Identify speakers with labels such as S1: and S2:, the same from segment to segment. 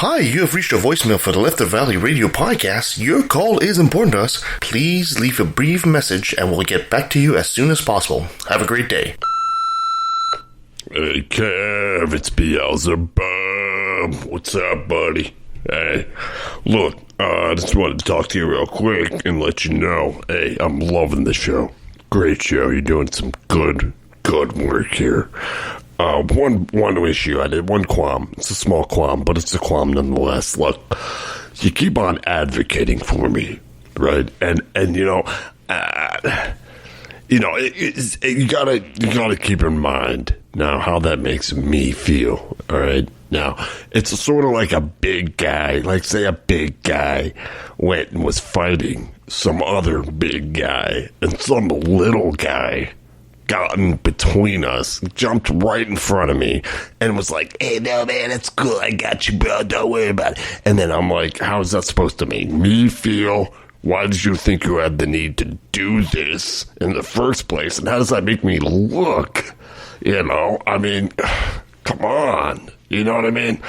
S1: Hi, you have reached a voicemail for the Left of Valley Radio Podcast. Your call is important to us. Please leave a brief message and we'll get back to you as soon as possible. Have a great day.
S2: Hey, Kev, it's Beelzebub. What's up, buddy? Hey, look, I just wanted to talk to you real quick and let you know, hey, I'm loving the show. Great show. You're doing some good work here. One issue, I did one qualm. It's a small qualm, but it's a qualm nonetheless. Look, you keep on advocating for me, right? And you know, you gotta keep in mind now how that makes me feel. All right, now it's sort of like a big guy, like say a big guy went and was fighting some other big guy, and some little guy got in between us, jumped right in front of me, and was like, hey, no, man, it's cool. I got you, bro. Don't worry about it. And then I'm like, how is that supposed to make me feel? Why did you think you had the need to do this in the first place? And how does that make me look? You know, I mean, come on. You know what I mean?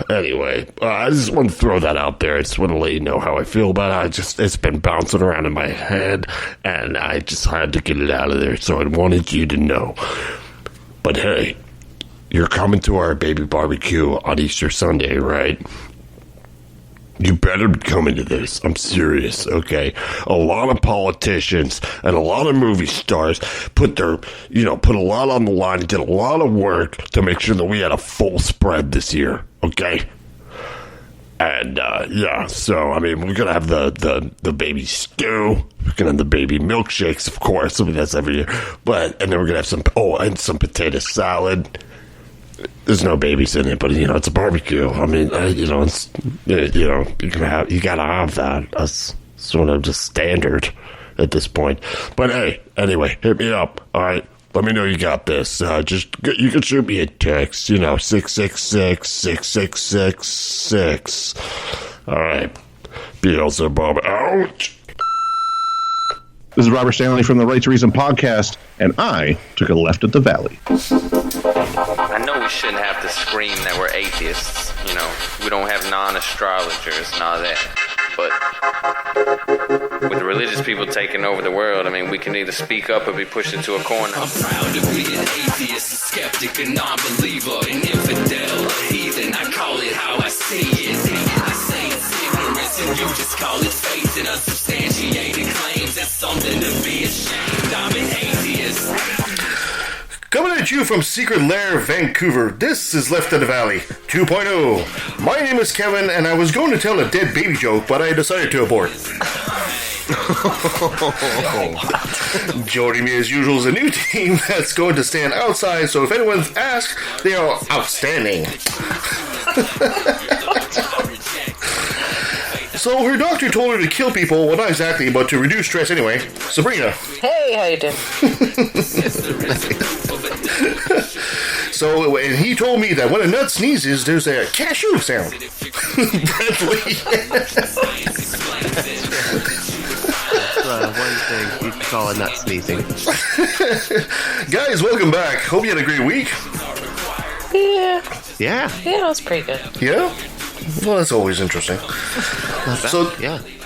S2: Anyway, I just want to throw that out there. I just want to let you know how I feel about it. It's been bouncing around in my head, and I just had to get it out of there, so I wanted you to know. But hey, you're coming to our baby barbecue on Easter Sunday, right? You better be coming to this. I'm serious, okay? A lot of politicians and a lot of movie stars put a lot on the line and did a lot of work to make sure that we had a full spread this year, okay? And, so, I mean, we're gonna have the baby stew. We're gonna have the baby milkshakes, of course. I mean, that's every year. And then we're gonna have some potato salad. There's no babies in it, but it's a barbecue. I mean, you gotta have that. That's sort of just standard at this point. But hey, anyway, hit me up. All right, let me know you got this. You can shoot me a text. 666-666-6. All right, Beelzebub out.
S3: This is Robert Stanley from the Right to Reason podcast, and I took a left at the Valley.
S4: I know we shouldn't have to scream that we're atheists. We don't have non-astrologers and all that. But with the religious people taking over the world, I mean, we can either speak up or be pushed into a corner.
S5: I'm proud to be an atheist, a skeptic, a non-believer, an infidel, a heathen. I call it how I see it. I say it's ignorance and you just call it faith in unsubstantiated claims. That's something to be ashamed. I'm an atheist.
S1: Coming at you from Secret Lair, Vancouver, this is Left of the Valley 2.0. My name is Kevin, and I was going to tell a dead baby joke, but I decided to abort. Joining me as usual is a new team that's going to stand outside, so if anyone asks, they are outstanding. So her doctor told her to kill people, well, not exactly, but to reduce stress anyway. Sabrina.
S6: Hey, how you doing?
S1: So, and he told me that when a nut sneezes, there's a cashew sound. Bradley.
S7: That's one thing you call a nut sneezing.
S1: Guys, welcome back. Hope you had a great week.
S6: Yeah,
S7: Yeah,
S6: it was pretty good.
S1: Yeah? Well, that's always interesting.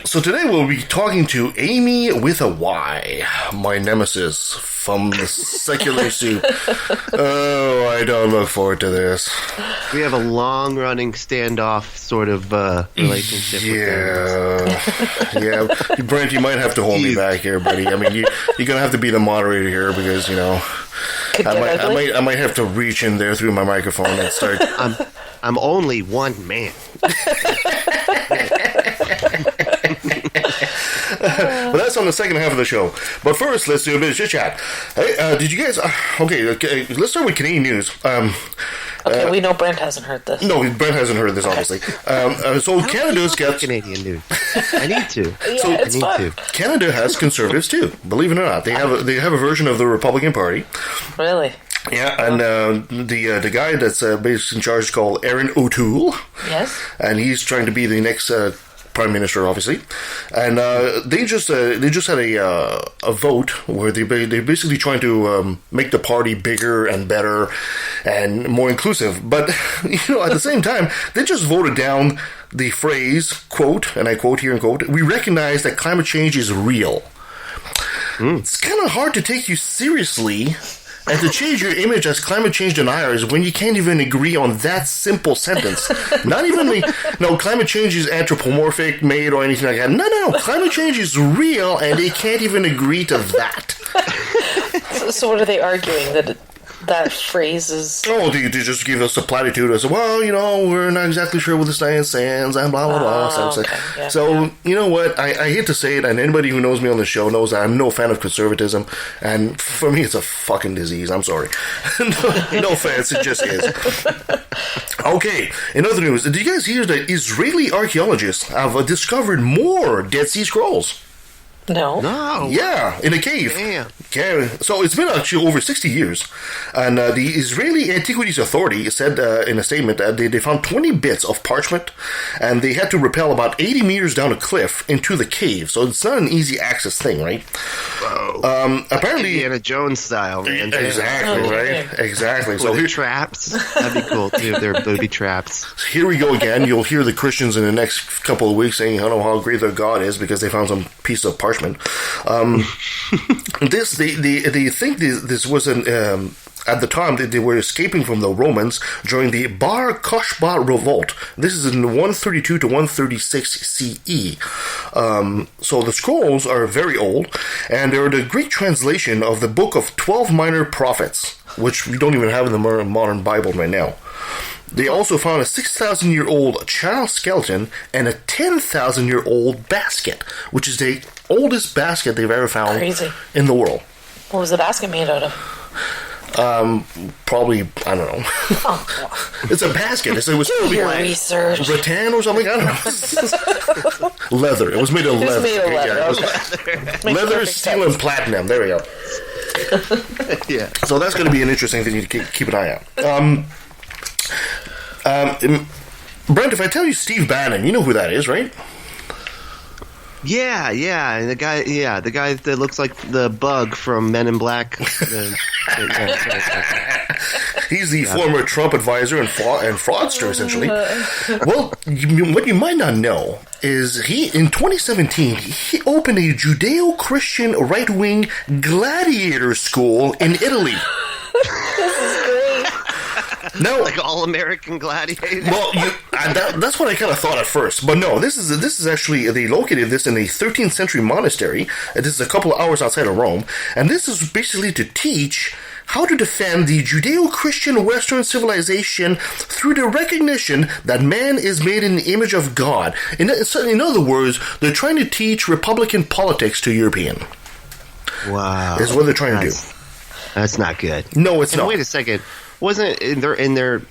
S1: So today we'll be talking to Amy with a Y, my nemesis from the secular soup. Oh, I don't look forward to this.
S7: we have a long-running standoff sort of relationship with them.
S1: Yeah. Brent, you might have to hold me back here, buddy. I mean, you're gonna have to be the moderator here because I might have to reach in there through my microphone and start.
S7: I'm only one man.
S1: But that's on the second half of the show. But first, let's do a bit of chit-chat. Hey, did you guys... Okay, let's start with Canadian news.
S6: Okay, we know Brent hasn't heard this.
S1: No, Brent hasn't heard this, obviously. So Canada's got...
S7: Canadian news. I need to.
S6: It's fun.
S1: Canada has conservatives, too. Believe it or not. They have a version of the Republican Party.
S6: Really?
S1: Yeah, and the guy that's based in charge is called Aaron O'Toole.
S6: Yes.
S1: And he's trying to be the next prime minister, obviously. And they just had a vote where they're basically trying to make the party bigger and better. and more inclusive. But, at the same time, they just voted down the phrase, quote, and I quote here and quote, "We recognize that climate change is real." It's kind of hard to take you seriously and to change your image as climate change deniers when you can't even agree on that simple sentence. Not even climate change is anthropomorphic, made, or anything like that. No. Climate change is real, and they can't even agree to that.
S6: So what are they arguing? That phrase is...
S1: Oh, they just give us a platitude as, well, we're not exactly sure what the science says, and blah, blah, blah.
S6: Okay. Yeah.
S1: So, you know what? I hate to say it, and anybody who knows me on the show knows that I'm no fan of conservatism, and for me, it's a fucking disease. I'm sorry. No offense, it just is. Okay, in other news, did you guys hear that Israeli archaeologists have discovered more Dead Sea Scrolls?
S6: No.
S1: Yeah, in a cave.
S7: Damn.
S1: Yeah. So it's been actually over 60 years. And the Israeli Antiquities Authority said in a statement that they found 20 bits of parchment, and they had to rappel about 80 meters down a cliff into the cave. So it's not an easy access thing, right?
S7: Whoa.
S1: Apparently...
S7: Indiana Jones style, man.
S1: Exactly, right? Exactly.
S7: So
S1: So
S7: traps. That'd be cool, too. They're booby traps.
S1: here we go again. You'll hear the Christians in the next couple of weeks saying, I don't know how great their God is because they found some piece of parchment. They think this was at the time that they were escaping from the Romans during the Bar Kokhba revolt. This is in 132 to 136 CE. So the scrolls are very old, and they're the Greek translation of the book of 12 minor prophets, which we don't even have in the modern Bible right now. They also found a 6,000-year-old child skeleton and a 10,000-year-old basket, which is the oldest basket they've ever found in the world.
S6: What was the basket made out of?
S1: Probably, I don't know. It's a basket. It was probably
S6: research.
S1: rattan or something. I don't know. Leather. It was made of leather.
S6: It was made of leather.
S1: Yeah,
S6: Okay.
S1: leather, steel, and platinum. There we go.
S7: Yeah.
S1: So that's going to be an interesting thing to keep an eye out. Brent, if I tell you Steve Bannon, you know who that is, right?
S7: Yeah. And the guy that looks like the bug from Men in Black.
S1: He's the former Trump advisor and fraudster, essentially. Well, what you might not know is in 2017, he opened a Judeo-Christian right-wing gladiator school in Italy.
S6: This is great.
S1: No,
S7: Like all-American gladiators.
S1: well, that's what I kind of thought at first, but no. This is actually they located this in a 13th century monastery. This is a couple of hours outside of Rome, and this is basically to teach how to defend the Judeo-Christian Western civilization through the recognition that man is made in the image of God. In other words, they're trying to teach Republican politics to European.
S7: Wow.
S1: Is what they're trying to do.
S7: That's not good.
S1: No, it's
S7: And
S1: not.
S7: wait a second. Wasn't they're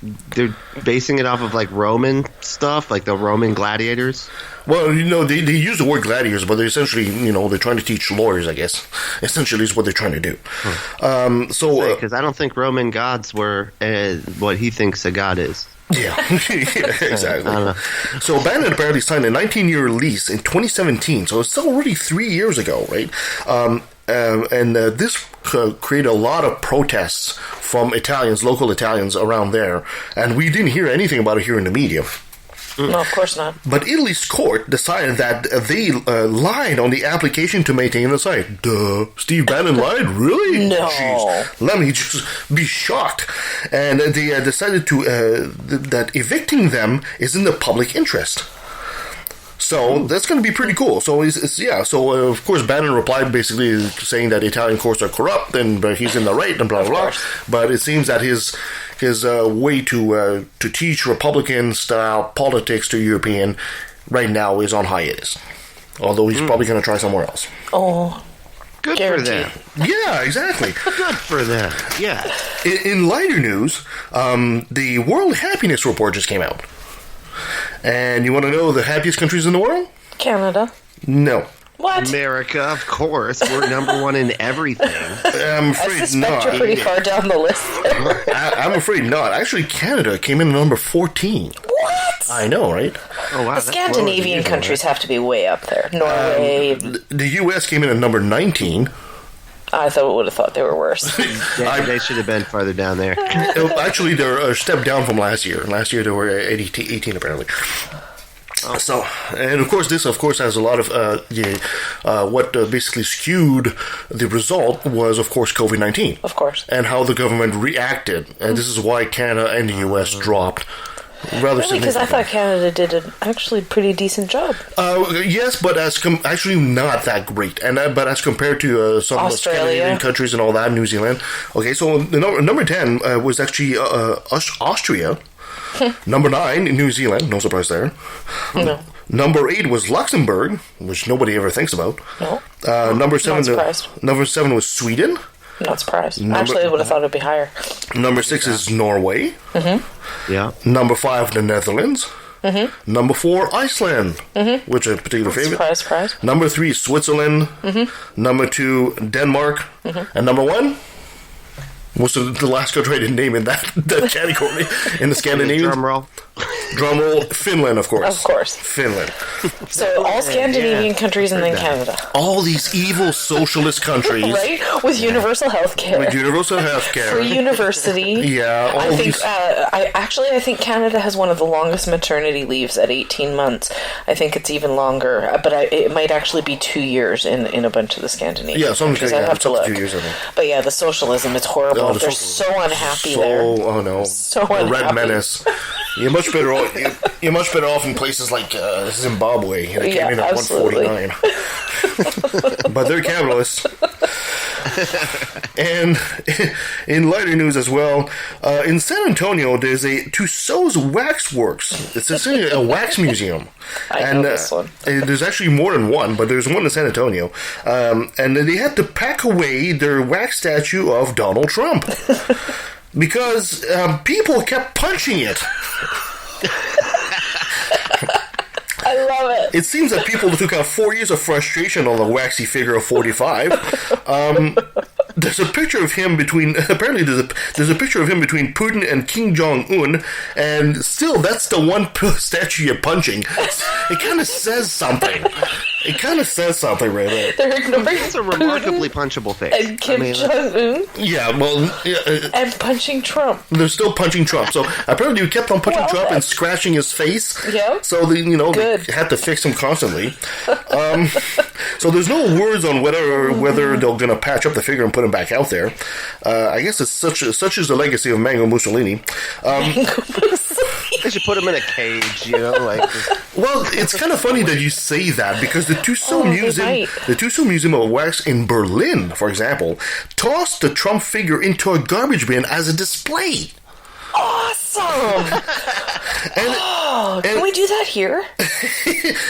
S7: basing it off of like Roman stuff, like the Roman gladiators?
S1: Well, they use the word gladiators, but they're essentially, they're trying to teach lawyers, I guess. Essentially is what they're trying to do.
S7: Because I don't think Roman gods were what he thinks a god is.
S1: Yeah, exactly.
S7: I don't know.
S1: So Bannon apparently signed a 19-year lease in 2017, so it's already 3 years ago, right? This created a lot of protests from local Italians around there, and we didn't hear anything about it here in the media.
S6: No, of course not.
S1: But Italy's court decided that they lied on the application to maintain the site. Duh. Steve Bannon lied? Really?
S6: No.
S1: Jeez. Let me just be shocked. And they decided that evicting them is in the public interest. So that's going to be pretty cool. So So of course Bannon replied basically saying that Italian courts are corrupt and he's in the right and blah blah blah. But it seems that his way to teach Republican style politics to European right now is on hiatus. Although he's probably going to try somewhere else.
S6: Oh,
S7: Good
S6: guaranteed.
S7: for them.
S1: Yeah, exactly.
S7: Good for them. Yeah.
S1: In lighter news, the World Happiness Report just came out. And you want to know the happiest countries in the world?
S6: Canada.
S1: No.
S6: What?
S7: America, of course. We're number one in everything.
S1: I'm
S6: I
S1: afraid
S6: suspect
S1: not.
S6: you're pretty far down the list there.
S1: I'm afraid not. Actually, Canada came in at number 14.
S6: What?
S1: I know, right?
S7: Oh, wow.
S6: The Scandinavian countries have to be way up there. Norway.
S1: The U.S. came in at number 19.
S6: I would have thought they were worse.
S7: They should have been farther down there.
S1: Actually, they're a step down from last year. Last year they were at 18 apparently. So, and of course, this has a lot of what basically skewed the result was, of course, COVID-19.
S6: Of course.
S1: And how the government reacted. And this is why Canada and the U.S. dropped rather
S6: Really? Because I thought Canada did an actually pretty decent job.
S1: Yes, but actually not that great. And but as compared to some of the Scandinavian countries and all that, New Zealand. Okay, so the number 10 was actually Austria. Number 9, New Zealand. No surprise there.
S6: No.
S1: Number 8 was Luxembourg, which nobody ever thinks about.
S6: No.
S1: Number 7.
S6: Not surprised.
S1: Number 7 was Sweden.
S6: Not surprised. Actually, I would have thought it'd be higher.
S1: Number 6 is Norway.
S6: Mm-hmm.
S7: Yeah.
S1: Number 5, the Netherlands. Mm-hmm. Number 4, Iceland, which is a particular favorite.
S6: Surprise.
S1: Number 3, Switzerland. Mm-hmm. Number 2, Denmark. Mm-hmm. And number 1. What's the last country I didn't name in that category in the Scandinavian? Drum roll. Finland, of course.
S6: Of course.
S1: Finland.
S6: So all Scandinavian countries and then Canada.
S1: All these evil socialist countries.
S6: Right? With universal health care.
S1: Free
S6: university.
S1: Yeah.
S6: I think Canada has one of the longest maternity leaves at 18 months. I think it's even longer. But it might actually be 2 years in a bunch of the Scandinavian countries. I have to look.
S1: 2 years, I think.
S6: But yeah, the socialism, it's horrible. They're so unhappy there.
S1: Oh no.
S6: So unhappy.
S1: The Red Menace. You're much better off. You're much better off in places like Zimbabwe. They came in at 149. But they're capitalists. And in lighter news as well, in San Antonio, there's a Tussauds Waxworks. It's essentially a wax museum.
S6: I know this one.
S1: There's actually more than one, but there's one in San Antonio. And they had to pack away their wax statue of Donald Trump. Because people kept punching it.
S6: I love it.
S1: It seems that people took out 4 years of frustration on the waxy figure of 45. There's a picture of him between. Apparently, there's a picture of him between Putin and Kim Jong-un, and still, that's the one statue you're punching. It kind of says something. It kind of says something right there.
S6: They're ignoring
S7: It's a remarkably punchable face.
S6: and Kim Jong-un.
S1: Yeah, well,
S6: And punching Trump.
S1: they're still punching Trump. So apparently, you kept on punching Trump and scratching his face.
S6: Yeah.
S1: So they had to fix him constantly. So there's no words on whether they're going to patch up the figure and put him back out there. I guess it's such is the legacy of Mango Mussolini.
S7: They should put him in a cage,
S1: Well, it's kind of funny that you say that because the Tussauds Museum of Wax in Berlin, for example, tossed the Trump figure into a garbage bin as a display.
S6: Awesome! Can we do that here?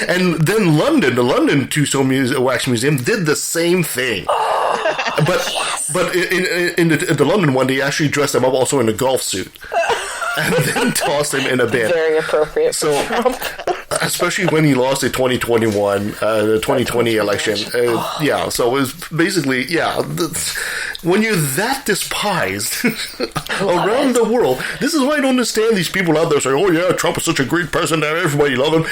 S1: And then the London Tussauds Wax Museum did the same thing. But in the London one, they actually dressed him up also in a golf suit. And then tossed him in a bin.
S6: Very appropriate for Trump.
S1: Especially when he lost the 2020 election. So it was basically, when you're that despised around the world, this is why I don't understand these people out there saying, oh yeah, Trump is such a great president, everybody loves him.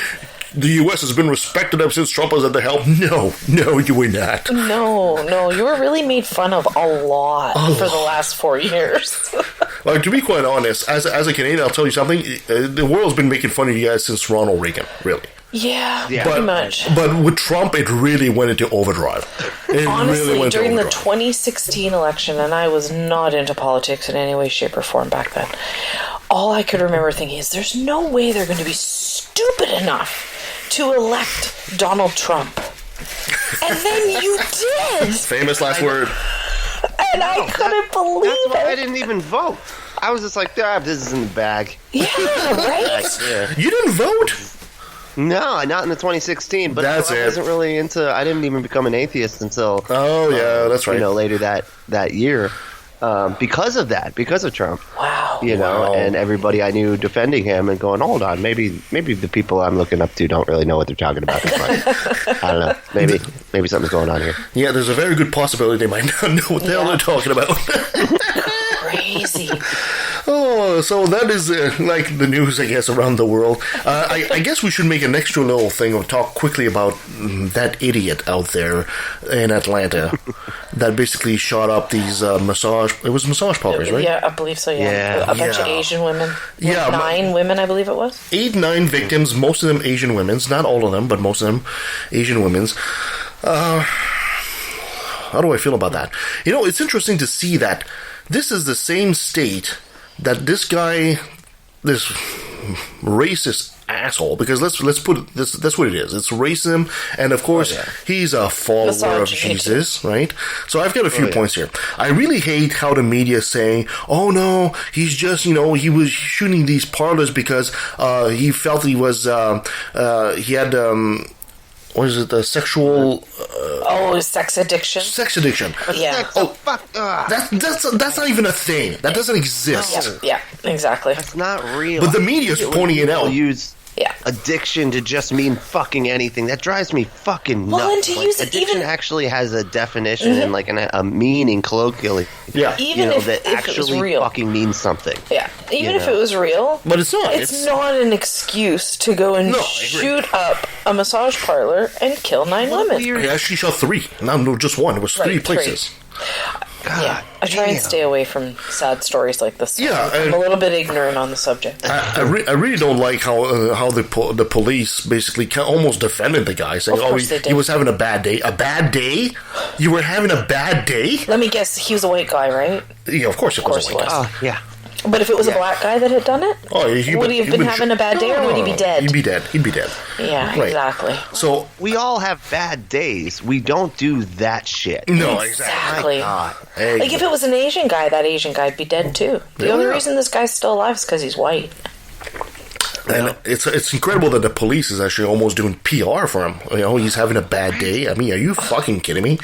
S1: The U.S. has been respected ever since Trump was at the helm. No, you were not. No,
S6: you were really made fun of a lot for the last 4 years.
S1: Like, to be quite honest, as a Canadian, I'll tell you something. The world's been making fun of you guys since Ronald Reagan, really.
S6: Yeah, pretty much.
S1: But with Trump, it really went into overdrive.
S6: Honestly, during the 2016 election, and I was not into politics in any way, shape, or form back then, all I could remember thinking is, there's no way they're going to be stupid enough to elect Donald Trump. And then you did!
S1: Famous last word.
S6: And I couldn't believe
S7: That's why
S6: it.
S7: I didn't even vote. I was just like, this is in the bag.
S6: Yeah, right?
S1: You didn't vote?
S7: No, not in the 2016. But
S1: That's
S7: I wasn't really into. I didn't even become an atheist until.
S1: Oh yeah, that's right.
S7: Later that year, because of Trump.
S6: Wow.
S7: And everybody I knew defending him and going, hold on, maybe the people I'm looking up to don't really know what they're talking about. I don't know. Maybe something's going on here.
S1: Yeah, there's a very good possibility they might not know what the hell they're talking about.
S6: Crazy.
S1: Oh, so that is like the news, I guess, around the world. I guess we should make an extra little thing or talk quickly about that idiot out there in Atlanta. that basically shot up these massage parlors, right?
S6: Yeah, I believe so. Yeah, a bunch of Asian women.
S1: Yeah,
S6: 9 women, I believe it was.
S1: 9 victims, most of them Asian women's. Not all of them, but most of them Asian women's. How do I feel about that? It's interesting to see that this is the same state that this guy, this racist asshole, because let's put it, that's what it is. It's racism, and of course he's a follower of Jesus, right? So I've got a few points here. I really hate how the media is saying, "Oh no, he's just he was shooting these parlors because he felt he was he had." What is it? The sexual?
S6: Sex addiction.
S1: Sex addiction.
S6: Yeah.
S1: That's not even a thing. That doesn't exist.
S6: Yeah, exactly.
S7: That's not real.
S1: But the media's pointing it out.
S7: Use addiction to just mean fucking anything. That drives me fucking nuts.
S6: Well, and to use it
S7: addiction actually has a definition and like a meaning colloquially.
S1: Yeah.
S6: Even if
S7: that
S6: it
S7: actually
S6: was real.
S7: fucking means something.
S6: Yeah. Even if it was real.
S1: But it's not.
S6: It's not an excuse to go and shoot up a massage parlor and kill 9 women.
S1: He actually shot 3. No, just 1. It was 3 places.
S6: God, I try and stay away from sad stories like this.
S1: Yeah,
S6: I'm a little bit ignorant on the subject.
S1: I really don't like how the police basically almost defended the guy, saying, he was having a bad day. A bad day? You were having a bad day?
S6: Let me guess, he was a white guy, right?
S1: Yeah, of course it was a white guy.
S7: Oh, yeah.
S6: But if it was a black guy that had done it, would he have been having a bad day, or would he be dead?
S1: He'd be dead.
S6: Yeah,
S1: right.
S6: Exactly.
S1: So
S7: we all have bad days. We don't do that shit.
S1: No,
S6: exactly.
S7: God.
S6: Like if it was an Asian guy, that Asian guy'd be dead too. The only reason this guy's still alive is because he's white.
S1: And it's incredible that the police is actually almost doing PR for him. He's having a bad day. I mean, are you fucking kidding me?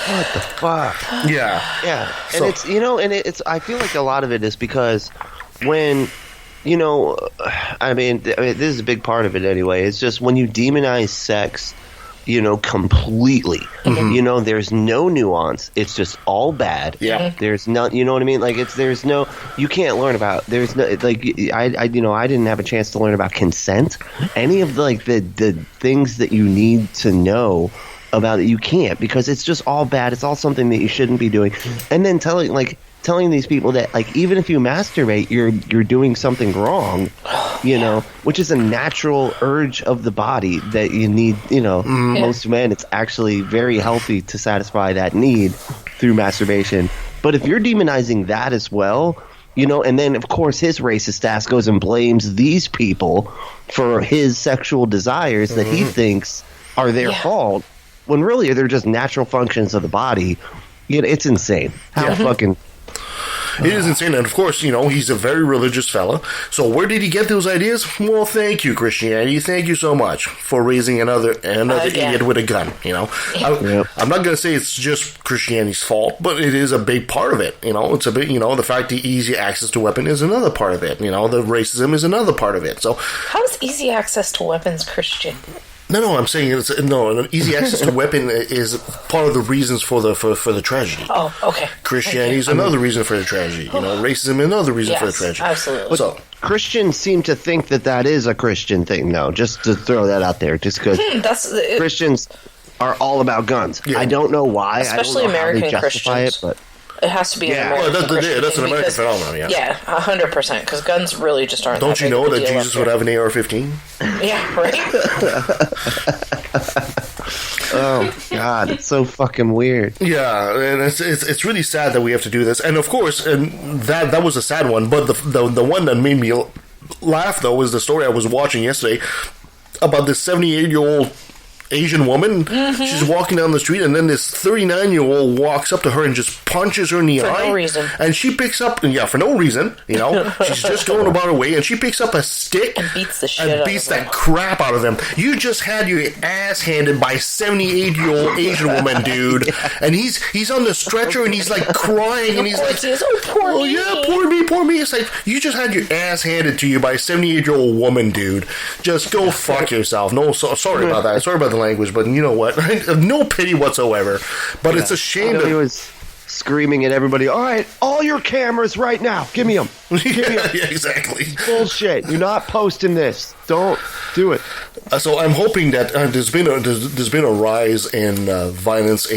S7: What the fuck?
S1: Yeah.
S7: Yeah. And it's I feel like a lot of it is because when this is a big part of it anyway. It's just when you demonize sex, completely. Mm-hmm. There's no nuance. It's just all bad.
S1: Yeah.
S7: There's no, you know what I mean? Like you can't learn about. There's no like I didn't have a chance to learn about consent. Any of the things that you need to know about it, you can't, because it's just all bad. It's all something that you shouldn't be doing. And then telling these people that, like, even if you masturbate, you're doing something wrong, which is a natural urge of the body that you need. Most men, it's actually very healthy to satisfy that need through masturbation. But if you're demonizing that as well, and then of course his racist ass goes and blames these people for his sexual desires that he thinks are their fault, when really they're just natural functions of the body. It's insane. How fucking...
S1: It is insane. And of course, he's a very religious fella. So where did he get those ideas? Well, thank you, Christianity. Thank you so much for raising another idiot with a gun. I'm not going to say it's just Christianity's fault, but it is a big part of it. It's a big, the fact that easy access to weapon is another part of it. The racism is another part of it. So
S6: how is easy access to weapons Christian?
S1: No, I'm saying an easy access to weapon is part of the reasons for the tragedy.
S6: Oh, okay.
S1: Christianity is another reason for the tragedy. Racism is another reason for the tragedy.
S6: Absolutely.
S1: So
S7: Christians seem to think that that is a Christian thing, though. Just to throw that out there, just because Christians are all about guns. Yeah. I don't know why.
S6: Especially
S7: I don't know
S6: American
S7: how they justify
S6: Christians.
S7: It, but
S6: it has to be an American Christian
S1: that's an American
S6: because,
S1: phenomenon,
S6: yeah. 100%, because guns really just aren't
S1: Don't you know that Jesus would have an AR-15?
S6: Yeah, right?
S7: Oh, God, it's so fucking weird.
S1: Yeah, and it's really sad that we have to do this. And, of course, and that was a sad one, but the one that made me laugh, though, was the story I was watching yesterday about this 78-year-old Asian woman. Mm-hmm. She's walking down the street, and then this 39-year-old walks up to her and just punches her in the eye.
S6: For no reason.
S1: And she picks up, for no reason, she's just going about her way, and she picks up a stick
S6: and beats the shit out of him.
S1: And beats that crap out of him. You just had your ass handed by a 78-year-old Asian woman, dude. And he's on the stretcher, and he's like crying, and he's like,
S6: poor me.
S1: Yeah, poor me. It's like, you just had your ass handed to you by a 78-year-old woman, dude. Just go fuck yourself. No, sorry about that. Sorry about the language, but you know what? No pity whatsoever. But it's a shame that
S7: screaming at everybody, all right, all your cameras right now. Give me them.
S1: Yeah, exactly.
S7: Bullshit. You're not posting this. Don't do it.
S1: So I'm hoping that there's been a rise in violence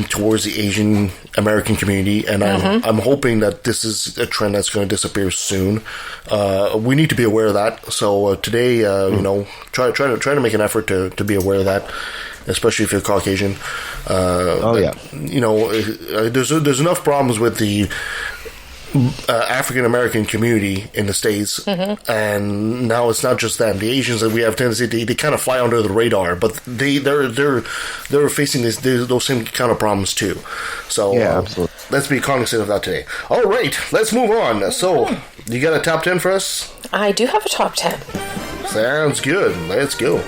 S1: towards the Asian American community, and I'm hoping that this is a trend that's going to disappear soon. We need to be aware of that. So today, try to make an effort to be aware of that, especially if you're Caucasian. There's enough problems with the African American community in the States, and now it's not just them. The Asians that we have tendency they kind of fly under the radar, but they're facing those same kind of problems too. So
S7: absolutely.
S1: Let's be cognizant of that today. All right, let's move on. So you got a top 10 for us?
S6: I do have a top 10.
S1: Sounds good. Let's go.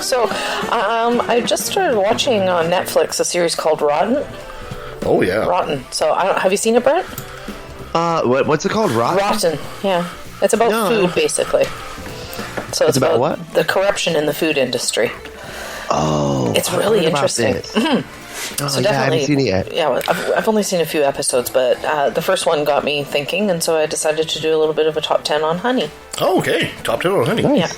S6: So I just started watching on Netflix a series called Rotten.
S1: Oh yeah,
S6: Rotten. So have you seen it, Brent?
S7: What's it called?
S6: Rotten. Yeah, it's about food basically. So it's
S7: about what?
S6: The corruption in the food industry.
S7: Oh,
S6: it's really interesting. So definitely,
S7: I haven't seen it yet.
S6: Yeah, I've only seen a few episodes, but the first one got me thinking, and so I decided to do a little bit of a top 10 on honey.
S1: Oh, okay. Top 10 on honey.
S6: Nice.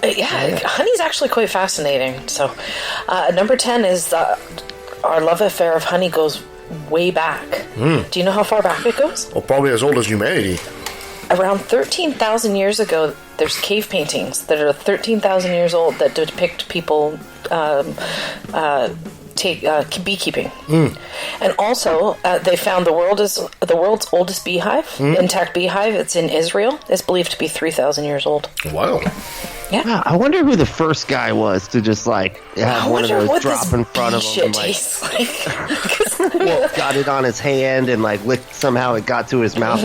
S6: Yeah. Honey's actually quite fascinating. So number 10 is our love affair of honey goes way back. Do you know how far back it goes?
S1: Well, probably as old as humanity.
S6: Around 13,000 years ago, there's cave paintings that are 13,000 years old that depict people beekeeping. And also, they found the world's oldest beehive, intact beehive. It's in Israel. It's believed to be 3,000 years old.
S1: Wow.
S6: Yeah.
S7: I wonder who the first guy was to just have one of those drop in front of him.
S6: Tastes like.
S7: Got it on his hand and somehow it got to his mouth.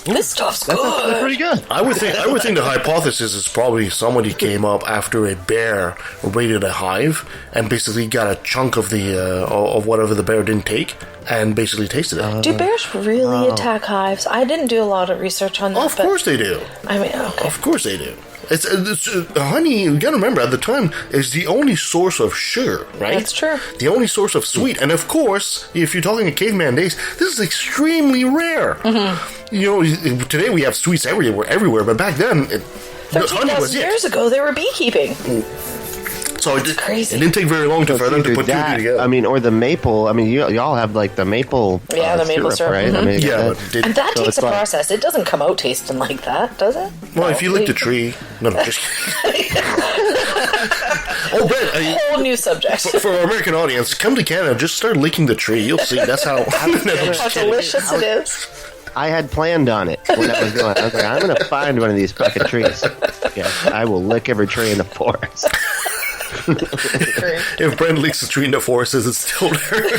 S6: This stuff's good.
S7: That's pretty good.
S1: I would think the hypothesis is probably somebody came up after a bear raided a hive and basically got a chunk of the of whatever the bear didn't take and basically tasted it.
S6: Do bears really attack hives? I didn't do a lot of research on that.
S1: Of course they do.
S6: I mean, okay.
S1: Of course they do. It's honey, you gotta remember, at the time, is the only source of sugar, right?
S6: That's true.
S1: The only source of sweet. And of course, if you're talking in caveman days, this is extremely rare. Today we have sweets everywhere, but back then, honey was
S6: 13,000 years ago, they were beekeeping.
S1: So
S6: it's crazy.
S1: It didn't take very long for them to put two together.
S7: I mean, or the maple. I mean, y'all have the maple.
S6: The maple syrup,
S7: right? I mean,
S6: and that takes a process. It doesn't come out tasting like that, does it?
S1: Well, if you lick the tree, no, just. Oh, Brent,
S6: whole new subject
S1: for our American audience. Come to Canada, just start licking the tree. You'll see. That's how
S6: delicious it is.
S7: I had planned on it when I was going. I was like, I'm going to find one of these fucking trees. Yeah, I will lick every tree in the forest.
S1: If Brent licks the tree in the forest, is it still there?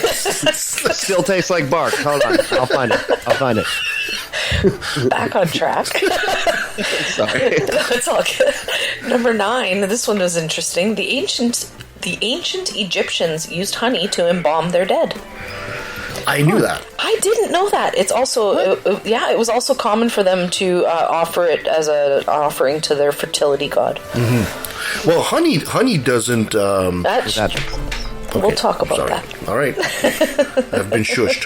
S7: Still tastes like bark. Hold on, I'll find it.
S6: Back on track.
S7: Sorry.
S6: It's all good. Number 9. This one was interesting. The ancient Egyptians used honey to embalm their dead.
S1: I knew that.
S6: I didn't know that. It's also, it was also common for them to offer it as an offering to their fertility god.
S1: Well, honey doesn't.
S6: We'll talk about that.
S1: All right. I've been shushed.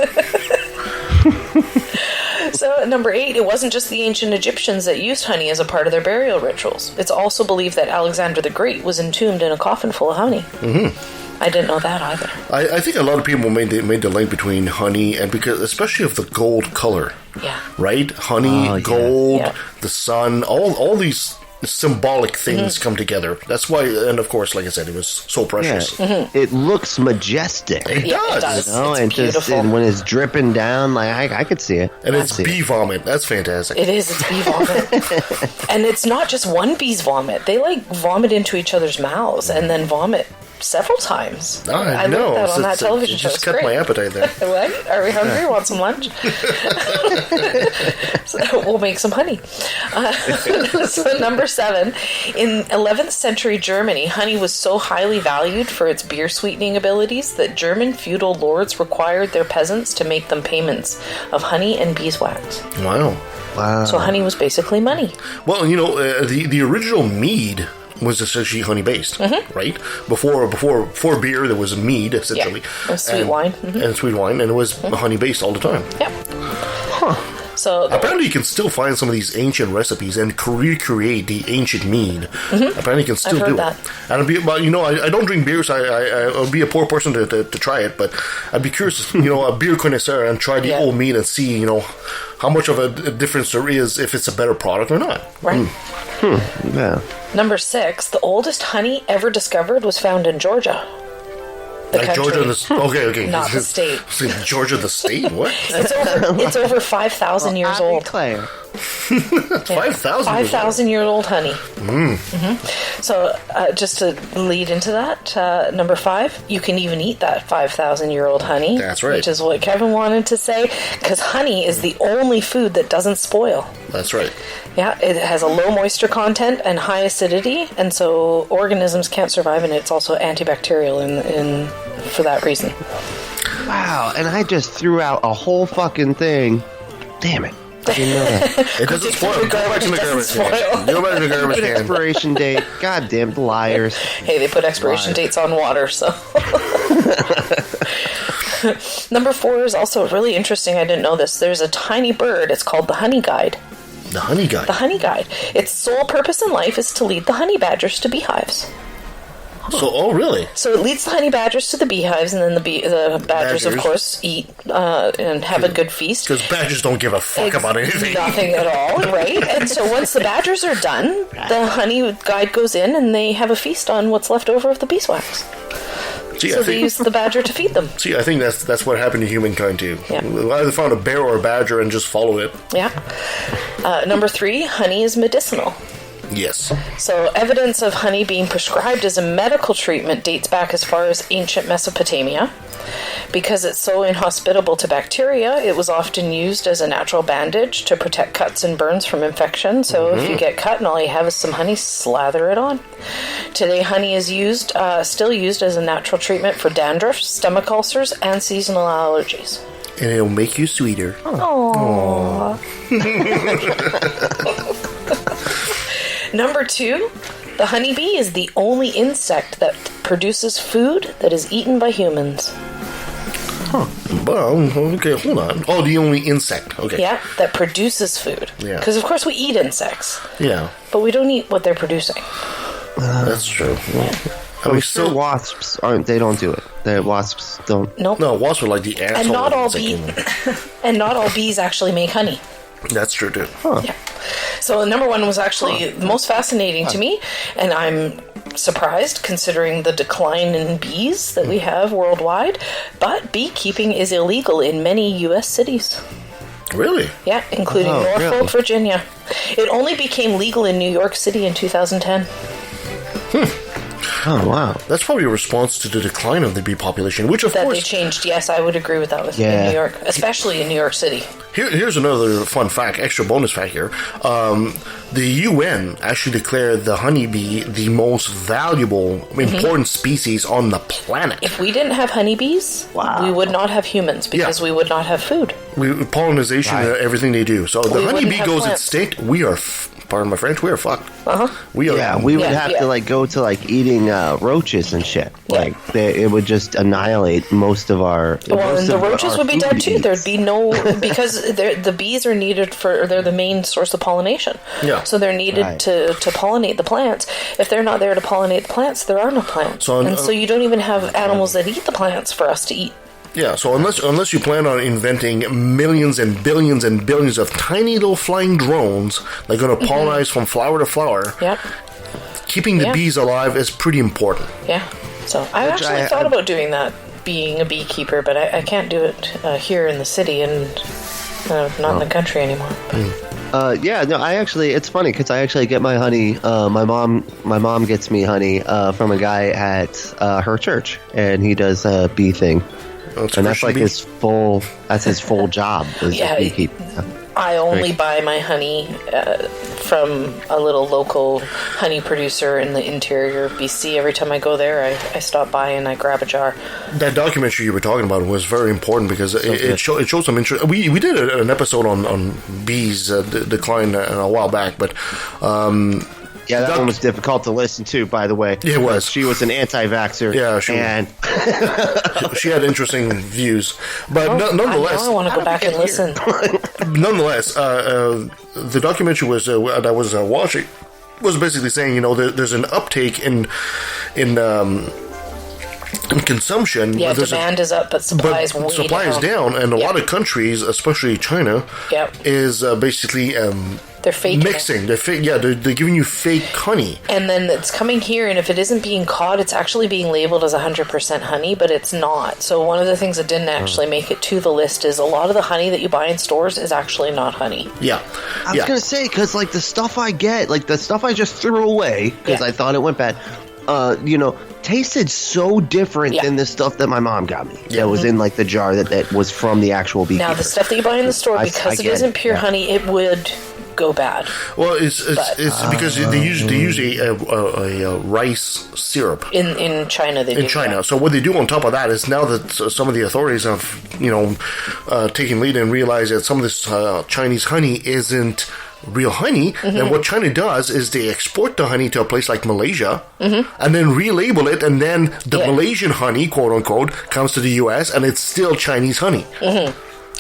S6: So, number 8, it wasn't just the ancient Egyptians that used honey as a part of their burial rituals. It's also believed that Alexander the Great was entombed in a coffin full of honey. I didn't know that either.
S1: I think a lot of people made the link between honey and because, especially of the gold color.
S6: Yeah.
S1: Right? Honey, gold, the sun, all these symbolic things come together. That's why, and of course, like I said, it was so precious.
S7: It looks majestic.
S1: It does.
S6: It does. It's
S7: and
S6: beautiful.
S7: And when it's dripping down, I could see it.
S1: And it's bee vomit. That's fantastic.
S6: It is. It's bee vomit. And it's not just one bee's vomit. They vomit into each other's mouths and then vomit several times.
S1: I know.
S6: That on that television show.
S1: Just cut my appetite there.
S6: What? Are we hungry? Want some lunch? So we'll make some honey. So number 7, in 11th century Germany, honey was so highly valued for its beer sweetening abilities that German feudal lords required their peasants to make them payments of honey and beeswax.
S1: Wow.
S6: So honey was basically money.
S1: Well, the original mead was essentially honey based, right? Before beer, there was mead essentially,
S6: sweet wine,
S1: and sweet wine, and it was honey based all the time.
S6: Yep. So
S1: apparently, you can still find some of these ancient recipes and recreate the ancient mead. Apparently, you can still do
S6: that.
S1: it. And I don't drink beer, so I'll be a poor person to try it. But I'd be curious, a beer connoisseur, and try the old mead and see, how much of a difference there is if it's a better product or not.
S6: Right.
S7: Yeah.
S6: Number 6, the oldest honey ever discovered was found in Georgia. The country.
S1: Georgia, okay.
S6: Not the state.
S1: Georgia, the state? What?
S6: It's over 5,000 years old.
S7: Claire.
S1: 5,000?
S6: 5,000-year-old honey. So, just to lead into that, number 5, you can even eat that 5,000-year-old honey.
S1: That's right.
S6: Which is what Kevin wanted to say, because honey is the only food that doesn't spoil.
S1: That's right.
S6: Yeah, it has a low moisture content and high acidity, and so organisms can't survive in it. It's also antibacterial in for that reason.
S7: Wow, and I just threw out a whole fucking thing. Damn it. I didn't know that.
S1: It doesn't spoil. Go back to the garbage can. Go back to the garbage can.
S7: Expiration date. Goddamn liars.
S6: Hey, they put expiration dates on water, so... Number 4 is also really interesting. I didn't know this. There's a tiny bird. It's called the honey guide.
S1: The honey guide?
S6: The honey guide. Its sole purpose in life is to lead the honey badgers to beehives.
S1: So, really?
S6: So it leads the honey badgers to the beehives, and then the badgers, of course, eat and have a good feast.
S1: Because badgers don't give a fuck about anything.
S6: Nothing at all, right? And so once the badgers are done, the honey guide goes in, and they have a feast on what's left over of the beeswax. So they use the badger to feed them.
S1: See, I think that's what happened to humankind too.
S6: Yeah.
S1: Either found a bear or a badger and just follow it.
S6: Yeah. Number 3, honey is medicinal.
S1: Yes.
S6: So evidence of honey being prescribed as a medical treatment dates back as far as ancient Mesopotamia. Because it's so inhospitable to bacteria, it was often used as a natural bandage to protect cuts and burns from infection. So if you get cut and all you have is some honey, slather it on. Today, honey is still used as a natural treatment for dandruff, stomach ulcers, and seasonal allergies.
S1: And it'll make you sweeter.
S6: Aww. Number 2, the honeybee is the only insect that produces food that is eaten by humans.
S1: Well, okay, hold on. Oh, the only insect. Okay.
S6: Yeah, that produces food.
S1: Yeah.
S6: Because, of course, we eat insects.
S1: Yeah.
S6: But we don't eat what they're producing.
S1: That's true. Well,
S7: still wasps they don't do it. The wasps don't.
S6: Nope.
S1: No, wasps are like the asshole.
S6: And not all bees actually make honey.
S1: That's true too.
S7: Huh.
S6: Yeah. So number 1 was actually the most fascinating to me, and I'm surprised considering the decline in bees that we have worldwide, but beekeeping is illegal in many U.S. cities.
S1: Really?
S6: Yeah, including Norfolk, Virginia. It only became legal in New York City in 2010.
S7: Oh, wow.
S1: That's probably a response to the decline of the bee population, which of
S6: that
S1: course...
S6: they changed, yes, I would agree with that in New York, especially in New York City.
S1: Here's another fun fact, extra bonus fact here. The UN actually declared the honeybee the most valuable, important species on the planet.
S6: If we didn't have honeybees, we would not have humans because we would not have food.
S1: Pollination, everything they do. So the honeybee goes extinct, we are... Pardon my French, we are fucked. We are.
S7: Yeah, we would have to go to eating roaches and shit. It would just annihilate most of our.
S6: Well, and the roaches would be dead too. There'd be no because the bees are needed they're the main source of pollination.
S1: Yeah.
S6: So they're needed to pollinate the plants. If they're not there to pollinate the plants, there are no plants. So you don't even have animals that eat the plants for us to eat.
S1: Yeah, so unless you plan on inventing millions and billions and billions of tiny little flying drones that are going to pollinize from flower to flower, keeping the bees alive is pretty important.
S6: Yeah, so I actually thought about doing that, being a beekeeper, but I can't do it here in the city and not in the country anymore.
S7: It's funny because I actually get my honey. My mom gets me honey from a guy at her church, and he does a bee thing. And that's his full job is beekeeping.
S6: I only buy my honey from a little local honey producer in the interior of BC. Every time I go there, I stop by and I grab a jar.
S1: That documentary you were talking about was very important because it showed some interest. We did an episode on bees decline a while back, but
S7: Yeah, that one was difficult to listen to, by the way.
S1: Yeah, it was.
S7: She was an anti-vaxxer.
S1: Yeah, she had interesting views. But nonetheless...
S6: I want to go back and listen.
S1: Nonetheless, the documentary was that I was watching was basically saying, there's an uptake in consumption.
S6: Yeah, demand is up, but supply is way
S1: supply is down, and a lot of countries, especially China, is basically
S6: they're faking
S1: mixing. They're giving you fake honey,
S6: and then it's coming here. And if it isn't being caught, it's actually being labeled as 100% honey, but it's not. So one of the things that didn't actually make it to the list is a lot of the honey that you buy in stores is actually not honey.
S1: Yeah,
S7: I was gonna say, because like the stuff I get, like the stuff I just threw away because I thought it went bad. Tasted so different than the stuff that my mom got me. That was in like the jar that was from the actual beekeeper.
S6: Now the stuff that you buy in the store, because it isn't pure honey, it would go bad.
S1: Well, it's because they use a rice syrup
S6: in China. China.
S1: So what they do on top of that is, now that some of the authorities have taken lead and realized that some of this Chinese honey isn't real honey, then what China does is they export the honey to a place like Malaysia and then relabel it, and then the Malaysian honey, quote unquote, comes to the US and it's still Chinese honey.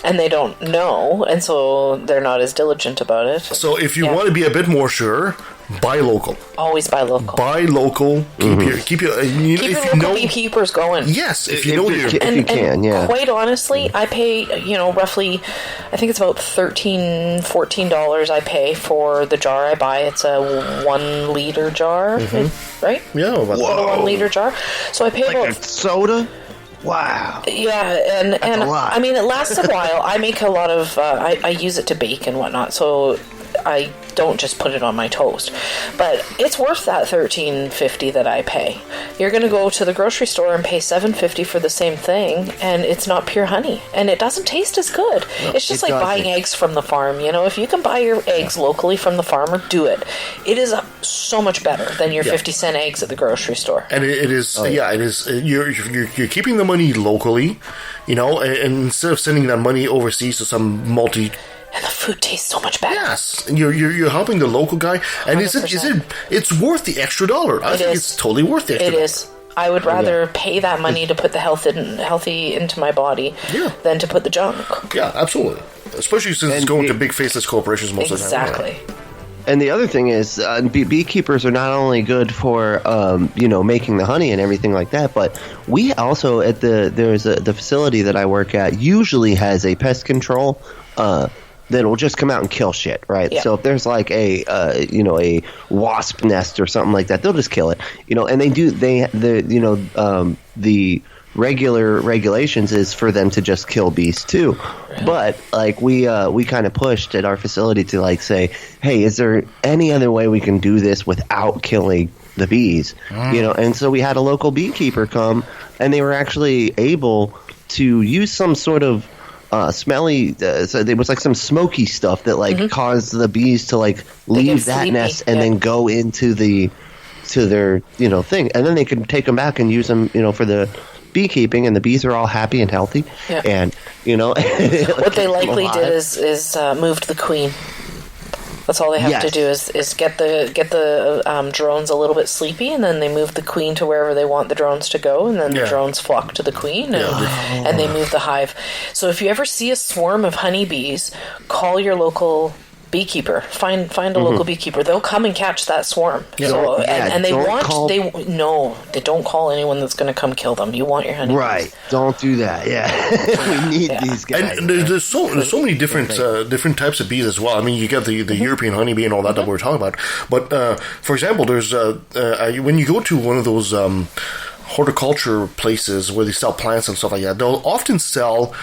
S6: And they don't know, and so they're not as diligent about it.
S1: So if you want to be a bit more sure, buy local.
S6: Always buy local.
S1: Buy local. Keep your
S6: local beekeepers going.
S1: Yes, if you
S7: can.
S6: Quite honestly, I pay roughly, I think it's about $13-14 I pay for the jar I buy. It's a 1 liter jar, right?
S1: Yeah,
S6: about a 1 liter jar. So I pay
S7: like a soda. Wow.
S6: Yeah, and I mean, it lasts a while. I make a lot of, I use it to bake and whatnot, so I don't just put it on my toast. But it's worth that $13.50 that I pay. You're going to go to the grocery store and pay $7.50 for the same thing, and it's not pure honey, and it doesn't taste as good. No, it's just like buying eggs from the farm. If you can buy your eggs locally from the farmer, do it. It is so much better than your 50-cent eggs at the grocery store.
S1: And it is, it is. You're keeping the money locally, and instead of sending that money overseas to some
S6: and the food tastes so much better.
S1: Yes, and you're helping the local guy, and it's worth the extra $1. I think it's totally worth the extra $1.
S6: It is. I would rather pay that money to put the healthy into my body than to put the junk.
S1: Yeah, absolutely. Especially since it's going to big faceless corporations most of the time.
S6: Exactly.
S7: And the other thing is, beekeepers are not only good for making the honey and everything like that, but we also the facility that I work at usually has a pest control that will just come out and kill shit, right? Yeah. So if there's like a wasp nest or something like that, they'll just kill it, And the regular regulations is for them to just kill bees too. Really? But like we kind of pushed at our facility to like say, hey, is there any other way we can do this without killing the bees? And so we had a local beekeeper come, and they were actually able to use some sort of smelly, so there was like some smoky stuff that like caused the bees to like leave that nest and then go into their thing, and then they could take them back and use them for the beekeeping, and the bees are all happy and healthy. And
S6: what they likely did is moved the queen. That's all they have to do is get the drones a little bit sleepy, and then they move the queen to wherever they want the drones to go, and then the drones flock to the queen, and they move the hive. So if you ever see a swarm of honeybees, call your local beekeeper. Find a local beekeeper. They'll come and catch that swarm.
S1: Yeah.
S6: So, and they they don't call anyone that's going to come kill them. You want your honeybees.
S7: Right. Don't do that. Yeah. We need these guys.
S1: And there's so many different types of bees as well. I mean, you got the European honeybee and all that we're talking about. But for example, there's when you go to one of those horticulture places where they sell plants and stuff like that, they'll often sell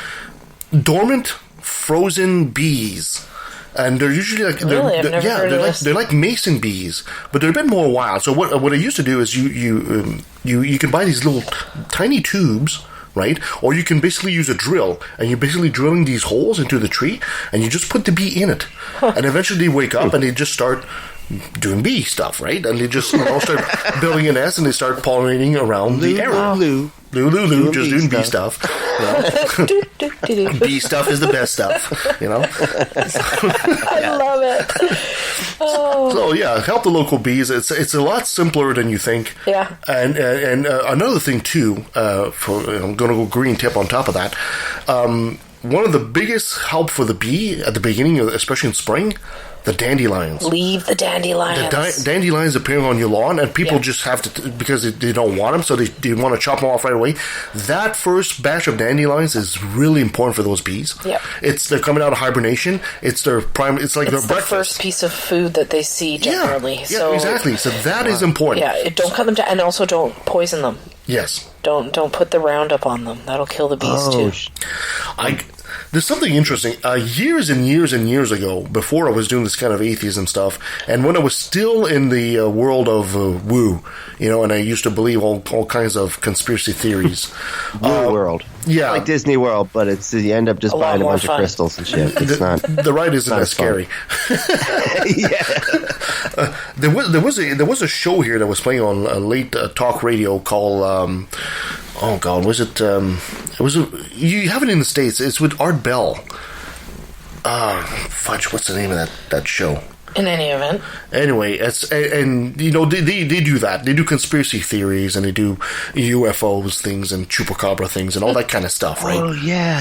S1: dormant, frozen bees. And they're usually like they're like mason bees, but they're a bit more wild. So what I used to do is you can buy these little tiny tubes, right? Or you can basically use a drill, and you're basically drilling these holes into the tree, and you just put the bee in it, and eventually they wake up and they just start doing bee stuff, right? And they just start building a nest, and they start pollinating around the area. Lulu, just doing bee stuff. You know? Bee stuff is the best stuff. You know.
S6: I love it. Oh.
S1: So yeah, help the local bees. It's a lot simpler than you think.
S6: Yeah.
S1: And another thing too. I'm going to go green tip on top of that. One of the biggest help for the bee at the beginning, especially in spring, the dandelions.
S6: Leave the dandelions.
S1: The dandelions appearing on your lawn, and people just have to, because they don't want them, so they want to chop them off right away. That first batch of dandelions is really important for those bees.
S6: Yep.
S1: They're coming out of hibernation. It's their prime. It's like their
S6: the
S1: breakfast.
S6: First piece of food that they see generally.
S1: Yeah,
S6: so,
S1: exactly. So that is important.
S6: Yeah, don't cut them down, and also don't poison them.
S1: Yes.
S6: Don't put the Roundup on them. That'll kill the bees too.
S1: There's something interesting. Years and years and years ago, before I was doing this kind of atheism stuff, and when I was still in the world of woo, and I used to believe all kinds of conspiracy theories.
S7: Woo world.
S1: Yeah.
S7: Like Disney World, but you end up just buying a bunch of crystals and shit. It's not.
S1: The ride isn't as scary. There was a show here that was playing on late talk radio called oh God, was it? You have it in the States. It's with Art Bell. Fudge, what's the name of that show?
S6: In any event.
S1: Anyway, they do that. They do conspiracy theories, and they do UFOs things and chupacabra things and all that kind of stuff, right?
S7: Oh, yeah.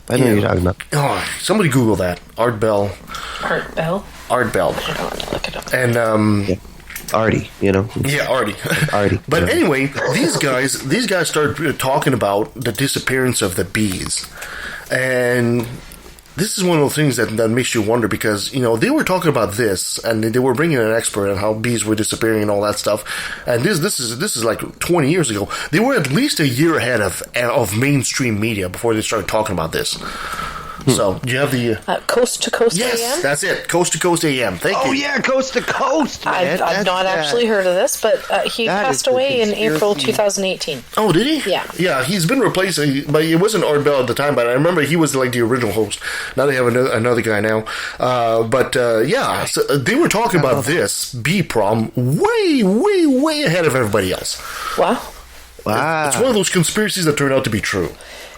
S7: I know what you're talking about.
S1: Oh, somebody Google that. Art Bell.
S6: Art Bell?
S1: Art Bell.
S6: I don't want to look it up.
S1: And,
S7: Artie,
S1: Yeah, Artie.
S7: Artie.
S1: But anyway, these guys started talking about the disappearance of the bees. And this is one of those things that makes you wonder, because, they were talking about this, and they were bringing an expert on how bees were disappearing and all that stuff. And this is like 20 years ago. They were at least a year ahead of mainstream media before they started talking about this. So, do you have the...
S6: Coast to Coast AM?
S1: Yes, that's it. Coast to Coast AM. Thank you.
S7: Oh, yeah, Coast to Coast, man.
S6: I've not actually heard of this, but he passed away in April 2018.
S1: Oh, did he?
S6: Yeah.
S1: Yeah, he's been replaced, but it wasn't Art Bell at the time, but I remember he was like the original host. Now they have another guy now. So they were talking about this bee problem way, way, way ahead of everybody else.
S6: Wow.
S1: It's one of those conspiracies that turned out to be true.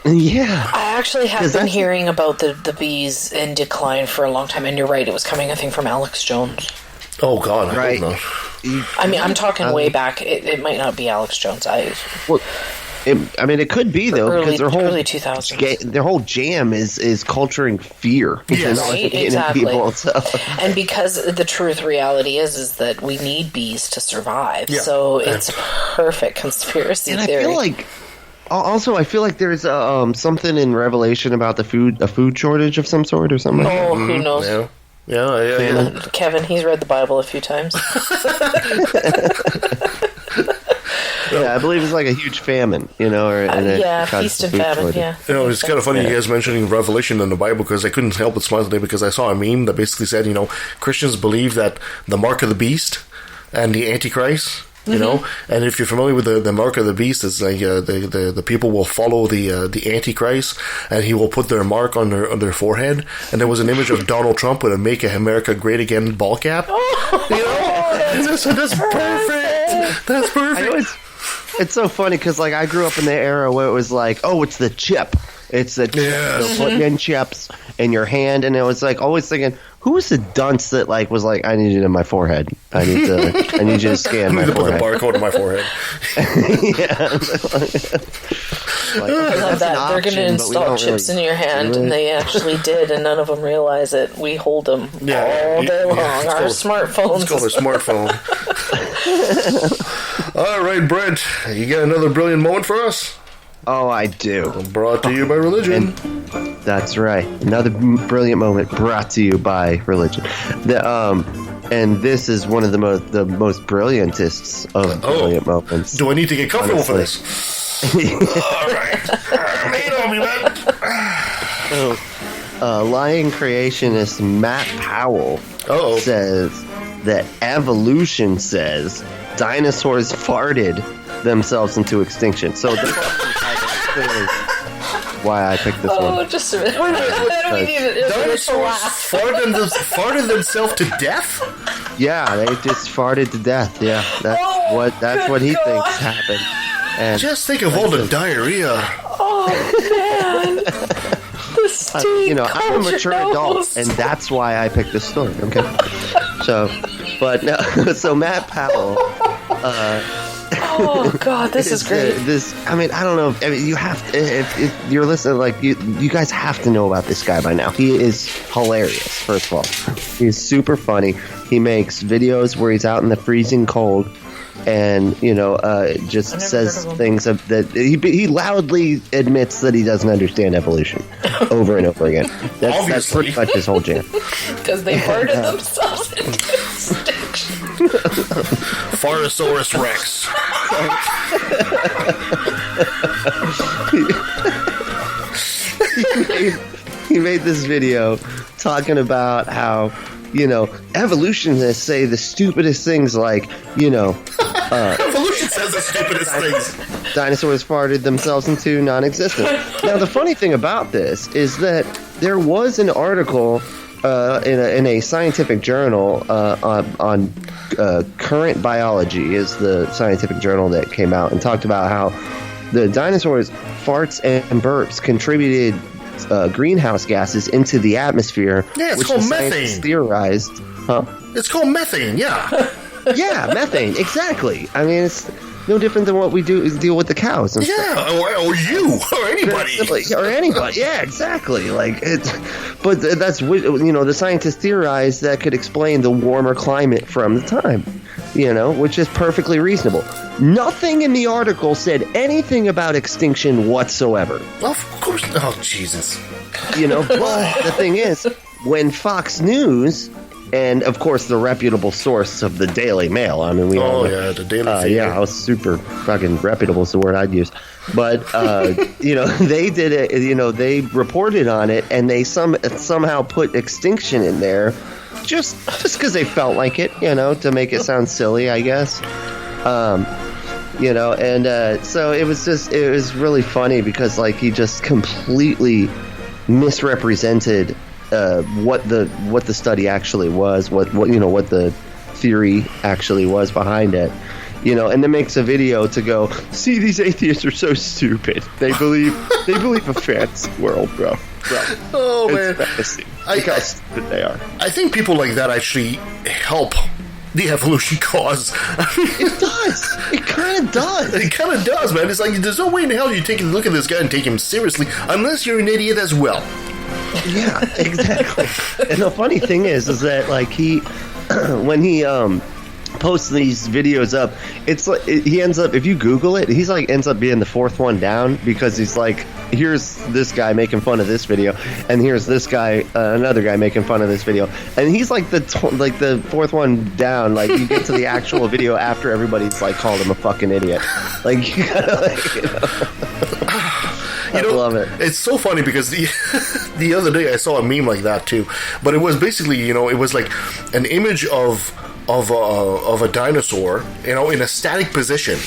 S7: Yeah.
S6: I actually have been hearing about the bees in decline for a long time, and you're right, it was coming, I think, from Alex Jones.
S1: Oh, God, I hope
S6: not. I mean, I'm talking way back. It might not be Alex Jones.
S7: It could be, though, because
S6: early 2000s.
S7: Their whole jam is culturing fear.
S1: Yes.
S6: Right? Exactly.
S7: People, so.
S6: And because the reality is that we need bees to survive. Yeah. So it's a perfect conspiracy theory.
S7: I feel like there's something in Revelation about a food shortage of some sort or something.
S6: Oh, who knows?
S1: Yeah.
S6: Kevin, he's read the Bible a few times.
S7: Yeah, I believe it's like a huge famine, feast
S6: and famine, yeah.
S1: It's kind of funny you guys mentioning Revelation in the Bible, because I couldn't help but smile today because I saw a meme that basically said, Christians believe that the mark of the beast and the Antichrist, and if you're familiar with the mark of the beast, it's like the people will follow the Antichrist, and he will put their mark on their forehead, and there was an image of Donald Trump with a "Make America Great Again" ball cap. That's perfect. That's perfect.
S7: It's so funny because I grew up in the era where it was like, oh, it's the chip. It's the chip. They're putting in chips in your hand, and it was always thinking, who was the dunce that was like, I need it in my forehead. I need you to scan my forehead.
S1: I need to put a barcode in my forehead.
S6: I love that. They're going to install chips in your hand, and they actually did, and none of them realize it. We hold them all day long. Our smartphones.
S1: It's called a smartphone. All right, Brent, you got another brilliant moment for us?
S7: Oh, I do.
S1: Brought to you by religion.
S7: That's right. Another brilliant moment brought to you by religion. And this is one of the most brilliantest of brilliant moments.
S1: Do I need to get comfortable for this? All right. Lay it on me, man.
S7: Lying creationist Matt Powell says that evolution says dinosaurs farted themselves into extinction. So the clearly why I picked this one.
S6: Oh, just a minute.
S1: Dinosaurs farted themselves to death?
S7: Yeah, they just farted to death. Yeah, that's what he thinks happened. And
S1: just think of all the diarrhea.
S6: Oh man, the stink.
S7: I'm a mature adult, and that's why I picked this story. Okay, so Matt Powell.
S6: Oh God, this is great.
S7: I don't know. You have to, if you're listening, like you guys have to know about this guy by now. He is hilarious. First of all, he's super funny. He makes videos where he's out in the freezing cold, and just says things that he loudly admits that he doesn't understand evolution over and over again. That's pretty much his whole jam.
S6: Because they murdered themselves into extinction.
S1: Pharosaurus Rex.
S7: He made this video talking about how evolutionists say the stupidest things like
S1: Evolution says the stupidest things.
S7: Dinosaurs farted themselves into non-existence. Now the funny thing about this is that there was an article in a scientific journal on Current Biology is the scientific journal that came out and talked about how the dinosaurs' farts and burps contributed greenhouse gases into the atmosphere.
S1: Yeah, it's
S7: which
S1: called
S7: the
S1: methane.
S7: scientists theorized. Huh?
S1: It's called methane, yeah.
S7: Yeah, methane. Exactly. I mean, it's no different than what we do is deal with the cows. And
S1: stuff. Or you, or anybody.
S7: Or anybody. Yeah, exactly. Like but that's the scientists theorized that could explain the warmer climate from the time. Which is perfectly reasonable. Nothing in the article said anything about extinction whatsoever.
S1: Of course. Oh, Jesus.
S7: But the thing is, when Fox News, and of course the reputable source of the Daily Mail, I mean,
S1: the Daily Mail.
S7: Yeah, I was super fucking reputable is the word I'd use. But, they did it, they reported on it, and they somehow put extinction in there. Just because they felt like it, to make it sound silly, I guess. So it was really funny because like he just completely misrepresented what the study actually was, what the theory actually was behind it. And then makes a video to go, see, these atheists are so stupid. They believe a fantasy world, bro.
S1: Oh, man.
S7: Fantasy. Look how stupid they are.
S1: I think people like that actually help the evolution cause.
S7: It does. It kind of does.
S1: It kind of does, man. It's like, there's no way in hell you take a look at this guy and take him seriously unless you're an idiot as well.
S7: Yeah, exactly. And the funny thing is that, like, he, when he, posts these videos up, it's like he ends up, if you Google it, he's like ends up being the fourth one down because he's like, here's this guy making fun of this video, and here's this guy, another guy making fun of this video, and he's like the fourth one down. Like you get to the actual video after everybody's like called him a fucking idiot. Like you gotta, I love it.
S1: It's so funny because the other day I saw a meme like that too, but it was basically, it was like an image of a dinosaur, in a static position,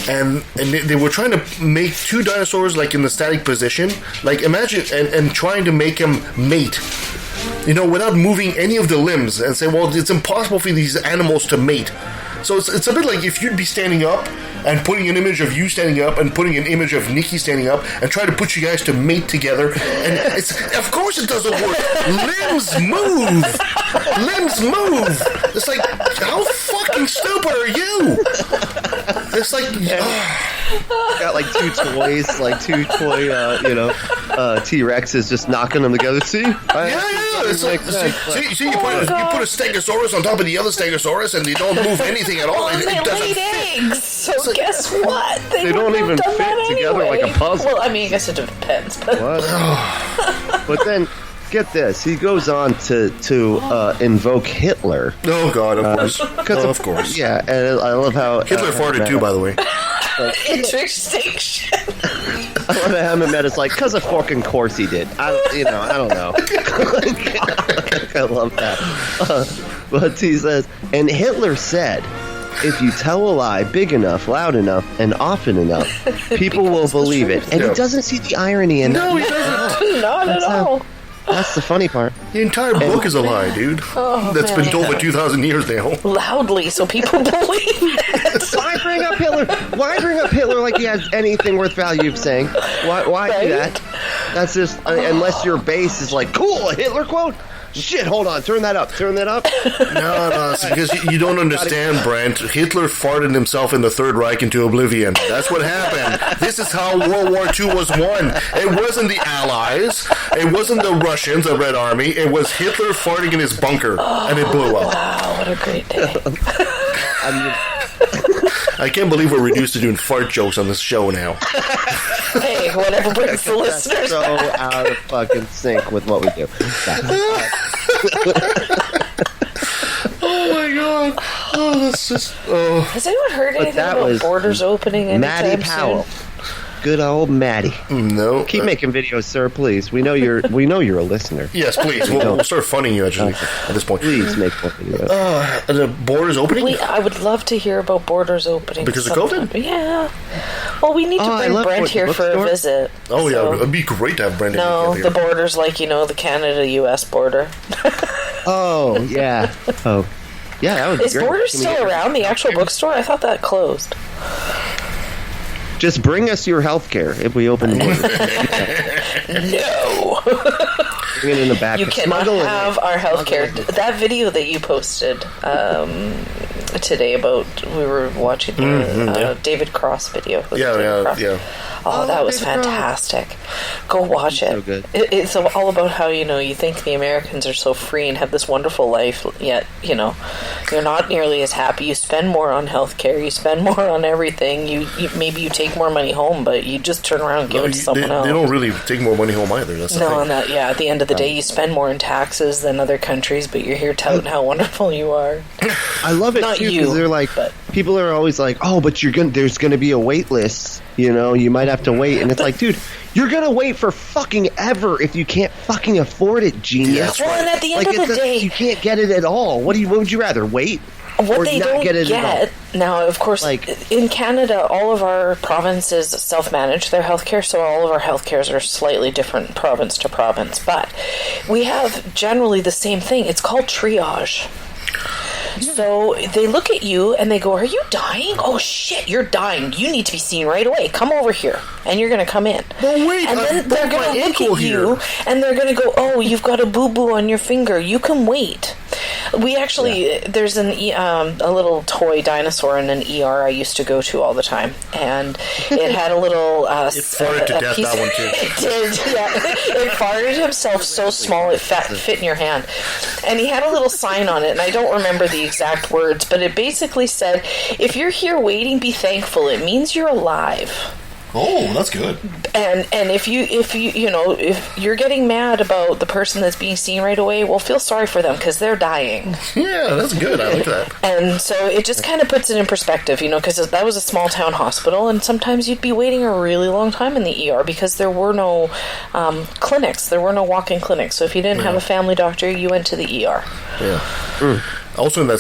S1: and they were trying to make two dinosaurs like in the static position, like imagine and trying to make them mate, without moving any of the limbs, and say, well, it's impossible for these animals to mate. So it's a bit like if you'd be standing up and putting an image of you standing up and putting an image of Nikki standing up and try to put you guys to mate together, and of course it doesn't work. Limbs move. It's like, how fucking stupid are you? It's like,
S7: got like two toys, like two toy, T-Rexes just knocking them together. See?
S1: It's like, see, you put a Stegosaurus on top of the other Stegosaurus, and they don't move anything at all.
S6: Well,
S1: it doesn't
S6: laid eggs, so guess what?
S7: They don't even fit together like a puzzle.
S6: Well, I mean, I guess it depends. But
S7: But then, get this, he goes on to invoke Hitler.
S1: Oh God, of course. Of course.
S7: Yeah, and I love how
S1: Hitler farted too, by the way.
S6: Extinction.
S7: I love how Mehmet is like, because of fucking course he did. I don't know. I love that. But he says, and Hitler said, if you tell a lie big enough, loud enough, and often enough, people will believe it. And he doesn't see the irony in that.
S1: No, he doesn't.
S6: Not at all.
S7: That's the funny part.
S1: The entire book is a lie, dude. That's been told for 2,000 years now.
S6: Loudly, so people believe it.
S7: bring up Hitler? Why bring up Hitler like he has anything worth value of saying? Why do that? That's just unless your base is like, cool, a Hitler quote. Shit, hold on. Turn that up.
S1: No, it's because you don't understand, Brent. Hitler farted himself in the Third Reich into oblivion. That's what happened. This is how World War II was won. It wasn't the Allies. It wasn't the Russians, the Red Army. It was Hitler farting in his bunker, and it blew up.
S6: Wow, what a great day.
S1: I can't believe we're reduced to doing fart jokes on this show now.
S6: Hey, whatever brings the listeners
S7: so
S6: back.
S7: out of fucking sync with what we do.
S1: Oh my god. Oh, that's just... Oh.
S6: Has anyone heard anything about borders opening anytime
S7: Maddie Powell.
S6: soon?
S7: Good old Maddie.
S1: No.
S7: Keep making videos, sir, please. We know you're a listener.
S1: Yes, please. We'll start funding you actually at this point.
S7: Please make more videos.
S1: The borders opening?
S6: I would love to hear about borders opening.
S1: Because of COVID?
S6: Yeah. Well, we need to bring Brent here for a visit.
S1: Oh, yeah. It'd be great to have Brent here.
S6: No, the borders, like, the Canada-U.S. border.
S7: Oh, yeah. Oh. Yeah, that would be
S6: Is
S7: great.
S6: Borders still around, the actual bookstore? I thought that closed.
S7: Just bring us your health care if we open the borders.
S6: No.
S7: Bring it in the back.
S6: You cannot have our health care. That video that you posted today about, we were watching the David Cross video.
S1: Yeah.
S6: Oh, that was fantastic. Go watch it.
S7: So good.
S6: It's all about how, you think the Americans are so free and have this wonderful life, yet, you're not nearly as happy. You spend more on healthcare. You spend more on everything. Maybe you take more money home, but you just turn around and give it to someone else.
S1: They don't really take more money home either. That's the thing.
S6: At the end of the day, you spend more in taxes than other countries, but you're here touting how wonderful you are.
S7: I love it, too, because they're like, people are always like, oh, but there's going to be a wait list. You might have to wait. And it's like, dude, you're going to wait for fucking ever if you can't fucking afford it, genius.
S6: Well, and at the end of the day,
S7: you can't get it at all. What would you rather, wait?
S6: What they don't get now, of course, in Canada, all of our provinces self-manage their healthcare, so all of our healthcares are slightly different province to province. But we have generally the same thing. It's called triage. So they look at you and they go, are you dying? Oh shit, you're dying. You need to be seen right away. Come over here. And you're going to come in.
S1: But wait,
S6: and then they're going to look at you and they're going to go, oh, you've got a boo-boo on your finger. You can wait. We actually, there's a little toy dinosaur in an ER I used to go to all the time. And it had a little...
S1: it farted to death, that one too.
S6: It did, yeah. It farted himself so small it fit in your hand. And he had a little sign on it, and I don't remember the exact words, but it basically said, if you're here waiting, be thankful. It means you're alive.
S1: Oh, that's good.
S6: And if you're getting mad about the person that's being seen right away, well, feel sorry for them because they're dying.
S1: Yeah, that's good. I like that.
S6: And so it just kind of puts it in perspective, because that was a small town hospital, and sometimes you'd be waiting a really long time in the ER because there were no clinics. There were no walk-in clinics. So if you didn't have a family doctor, you went to the ER.
S1: Yeah. Mm. Also, in that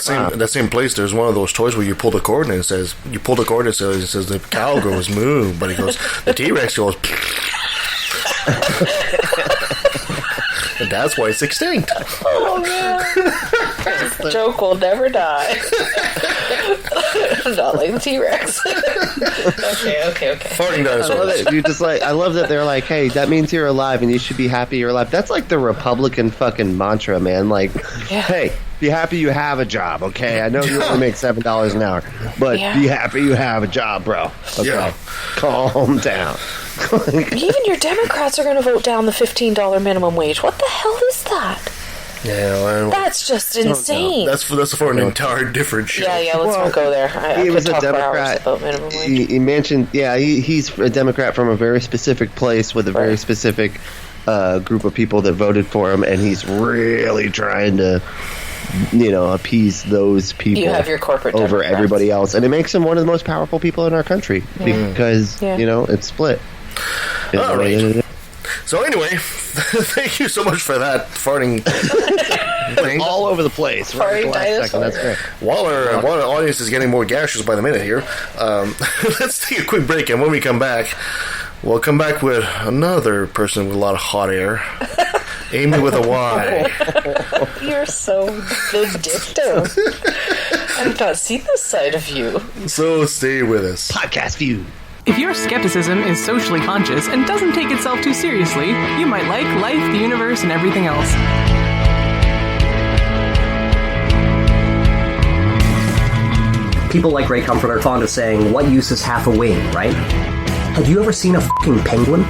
S1: same place, there's one of those toys where you pull the cord and it says the cow goes moo, but it goes the T-Rex goes, and that's why it's extinct.
S6: Oh man, this joke will never die. Not like the T-Rex. Okay.
S1: Farting dinosaurs.
S7: I love that they're like, hey, that means you're alive and you should be happy you're alive. That's like the Republican fucking mantra, man. Like, hey, be happy you have a job, okay? I know you only make $7 an hour, but be happy you have a job, bro. Okay? Yeah. Calm down.
S6: Even your Democrats are going to vote down the $15 minimum wage. What the hell is that?
S1: Yeah,
S6: that's just insane.
S1: That's for an entire different show.
S6: Yeah, let's not go there.
S7: He was a Democrat.
S6: About minimum wage.
S7: He mentioned, he's a Democrat from a very specific place with a very specific group of people that voted for him, and he's really trying to, appease those people.
S6: You have your corporate
S7: over
S6: Democrats.
S7: Everybody else, and it makes him one of the most powerful people in our country because it's split.
S1: All right. So anyway, thank you so much for that farting thing.
S7: All over the place.
S6: Farting dinosaur.
S7: That's great.
S1: While our audience is getting more gaseous by the minute here, let's take a quick break, and when we come back, we'll come back with another person with a lot of hot air. Amy with a Y.
S6: You're so vindictive. I've not seen this side of you.
S1: So stay with us.
S7: Podcast view.
S8: If your skepticism is socially conscious and doesn't take itself too seriously, you might like life, the universe, and everything else.
S9: People like Ray Comfort are fond of saying, what use is half a wing, right? Have you ever seen a fucking penguin?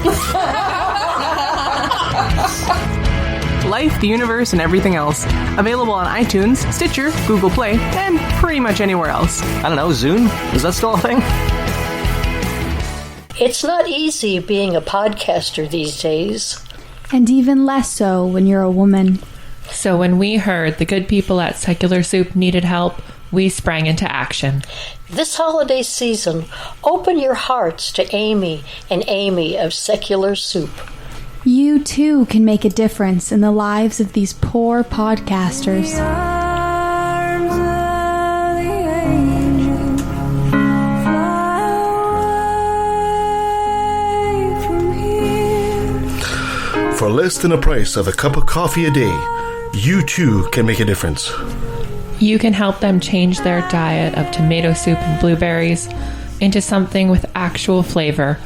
S8: Life, the universe, and everything else. Available on iTunes, Stitcher, Google Play, and pretty much anywhere else.
S9: I don't know, Zune? Is that still a thing?
S10: It's not easy being a podcaster these days.
S11: And even less so when you're a woman.
S12: So when we heard the good people at Secular Soup needed help, we sprang into action.
S10: This holiday season, open your hearts to Amy and Amy of Secular Soup.
S11: You too can make a difference in the lives of these poor podcasters.
S1: For less than the price of a cup of coffee a day, you too can make a difference.
S12: You can help them change their diet of tomato soup and blueberries into something with actual flavor,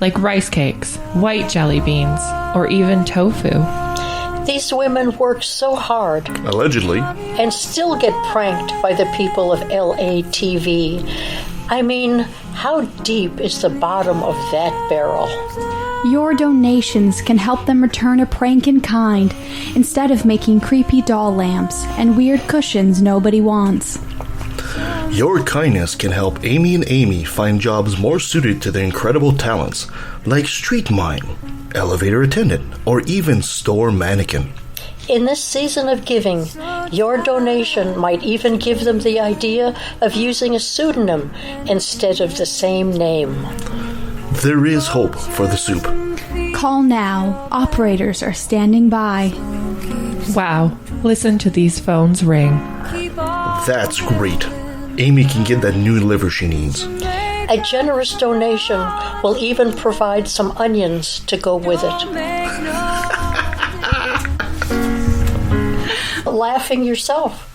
S12: like rice cakes, white jelly beans, or even tofu.
S10: These women work so hard.
S1: Allegedly.
S10: And still get pranked by the people of LATV. I mean, how deep is the bottom of that barrel?
S11: Your donations can help them return a prank in kind instead of making creepy doll lamps and weird cushions nobody wants.
S1: Your kindness can help Amy and Amy find jobs more suited to their incredible talents, like street mime, elevator attendant, or even store mannequin.
S10: In this season of giving, your donation might even give them the idea of using a pseudonym instead of the same name.
S1: There is hope for the soup.
S11: Call now. Operators are standing by.
S12: Wow, listen to these phones ring.
S1: That's great. Amy can get that new liver she needs.
S10: A generous donation will even provide some onions to go with it. Laughing yourself.